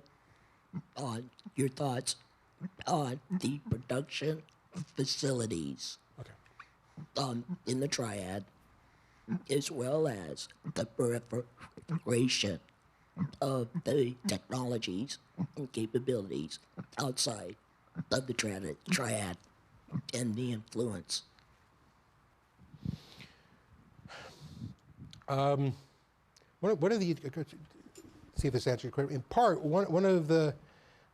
on your thoughts on the production facilities, in the triad, as well as the proliferation of the technologies and capabilities outside of the triad and the influence. One of the, see if this answers your question. In part, one of the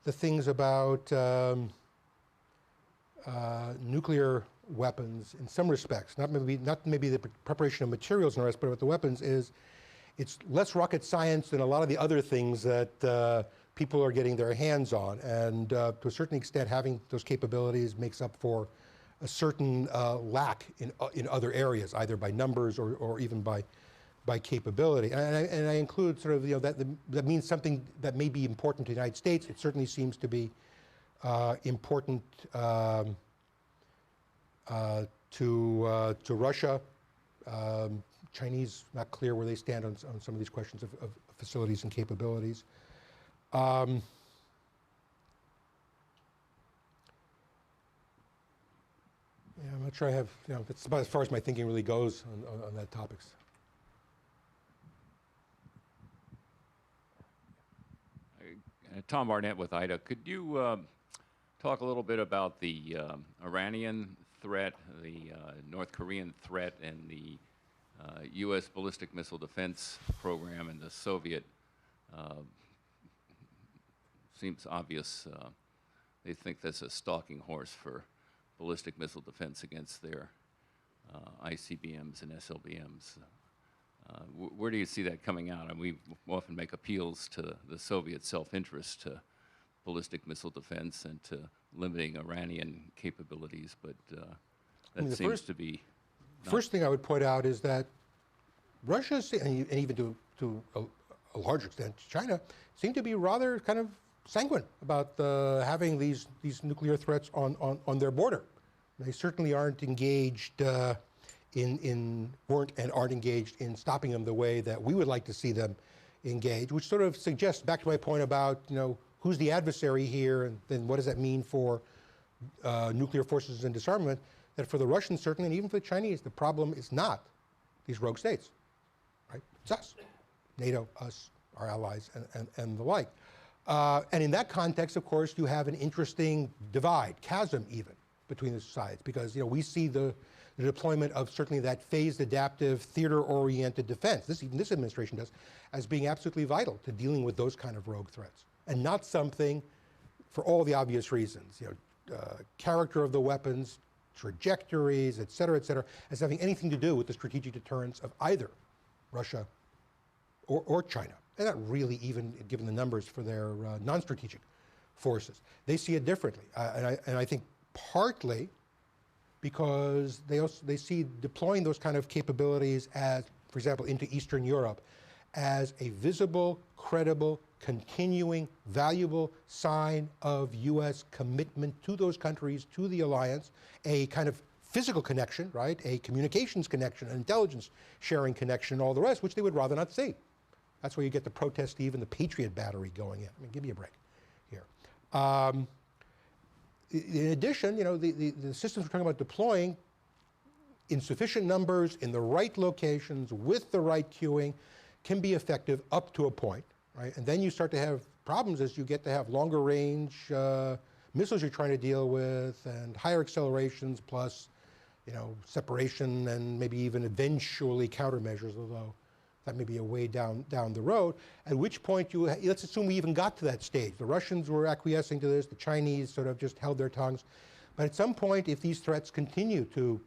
things about nuclear weapons, in some respects, not maybe the preparation of materials and the rest, but with the weapons, is it's less rocket science than a lot of the other things that people are getting their hands on. And to a certain extent, having those capabilities makes up for a certain lack in other areas, either by numbers or even by capability. And I include sort of, that means something that may be important to the United States. It certainly seems to be important to Russia. Chinese, not clear where they stand on some of these questions of facilities and capabilities. Yeah, I'm not sure I have, that's about as far as my thinking really goes on that topics. Tom Barnett with IDA. Could you talk a little bit about the Iranian threat, the North Korean threat, and the U.S. ballistic missile defense program, and the Soviet? Seems obvious. They think that's a stalking horse for ballistic missile defense against their ICBMs and SLBMs. Where do you see that coming out? And we often make appeals to the Soviet self-interest to ballistic missile defense and to limiting Iranian capabilities, but that seems to be... First thing I would point out is that Russia, and even to a large extent China, seem to be rather kind of sanguine about having these nuclear threats on their border. They certainly aren't engaged weren't and aren't engaged in stopping them the way that we would like to see them engage, which sort of suggests, back to my point about, who's the adversary here, and then what does that mean for nuclear forces and disarmament, that for the Russians certainly, and even for the Chinese, the problem is not these rogue states, right? It's us, NATO, us, our allies, and the like. And in that context, of course, you have an interesting divide, chasm even, between the sides, because we see the deployment of certainly that phased, adaptive, theater-oriented defense, even this administration does, as being absolutely vital to dealing with those kind of rogue threats, and not something, for all the obvious reasons, character of the weapons, trajectories, et cetera, as having anything to do with the strategic deterrence of either Russia or China. And not really even given the numbers for their non-strategic forces. They see it differently, and I think partly because they see deploying those kind of capabilities as, for example, into Eastern Europe, as a visible, credible, continuing, valuable sign of U.S. commitment to those countries, to the alliance, a kind of physical connection, right? A communications connection, an intelligence sharing connection, and all the rest, which they would rather not see. That's where you get the protest, even the Patriot battery going in. I mean, give me a break here. In addition, the systems we're talking about deploying in sufficient numbers, in the right locations, with the right queuing, can be effective up to a point, right? And then you start to have problems as you get to have longer range missiles you're trying to deal with, and higher accelerations, plus, separation and maybe even eventually countermeasures, although that may be a way down the road, at which point let's assume we even got to that stage. The Russians were acquiescing to this, the Chinese sort of just held their tongues. But at some point, if these threats continue to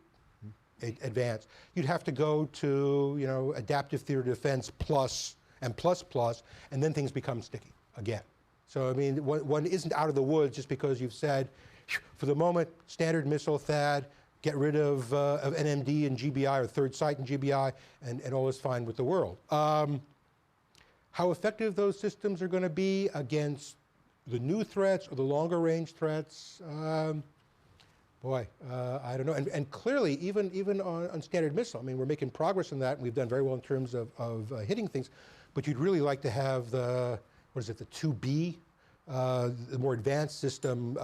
advance, you'd have to go to, adaptive theater defense plus, and then things become sticky again. So, I mean, one isn't out of the woods just because you've said, for the moment, standard missile THAAD, get rid of NMD and GBI, or third sight in GBI, and all is fine with the world. How effective those systems are going to be against the new threats or the longer range threats, I don't know. And clearly, even on standard missile, I mean, we're making progress in that, and we've done very well in terms of hitting things, but you'd really like to have the 2B, the more advanced system,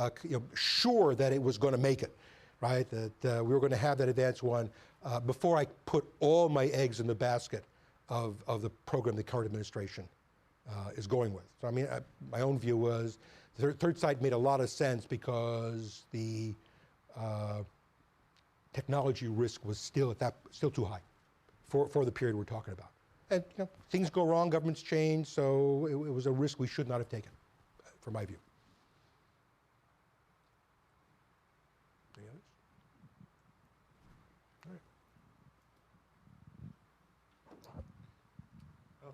sure that it was going to make it. Right, that we were going to have that advanced one before I put all my eggs in the basket of the program the current administration is going with. So I mean, my own view was the third sight made a lot of sense because the technology risk was still too high for the period we're talking about. And things go wrong, governments change, so it was a risk we should not have taken, from my view.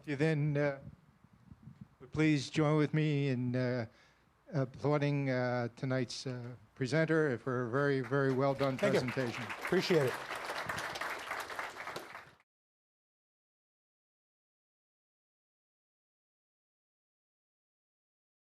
If you then would please join with me in applauding tonight's presenter for a very, very well done presentation. Thank you. Appreciate it.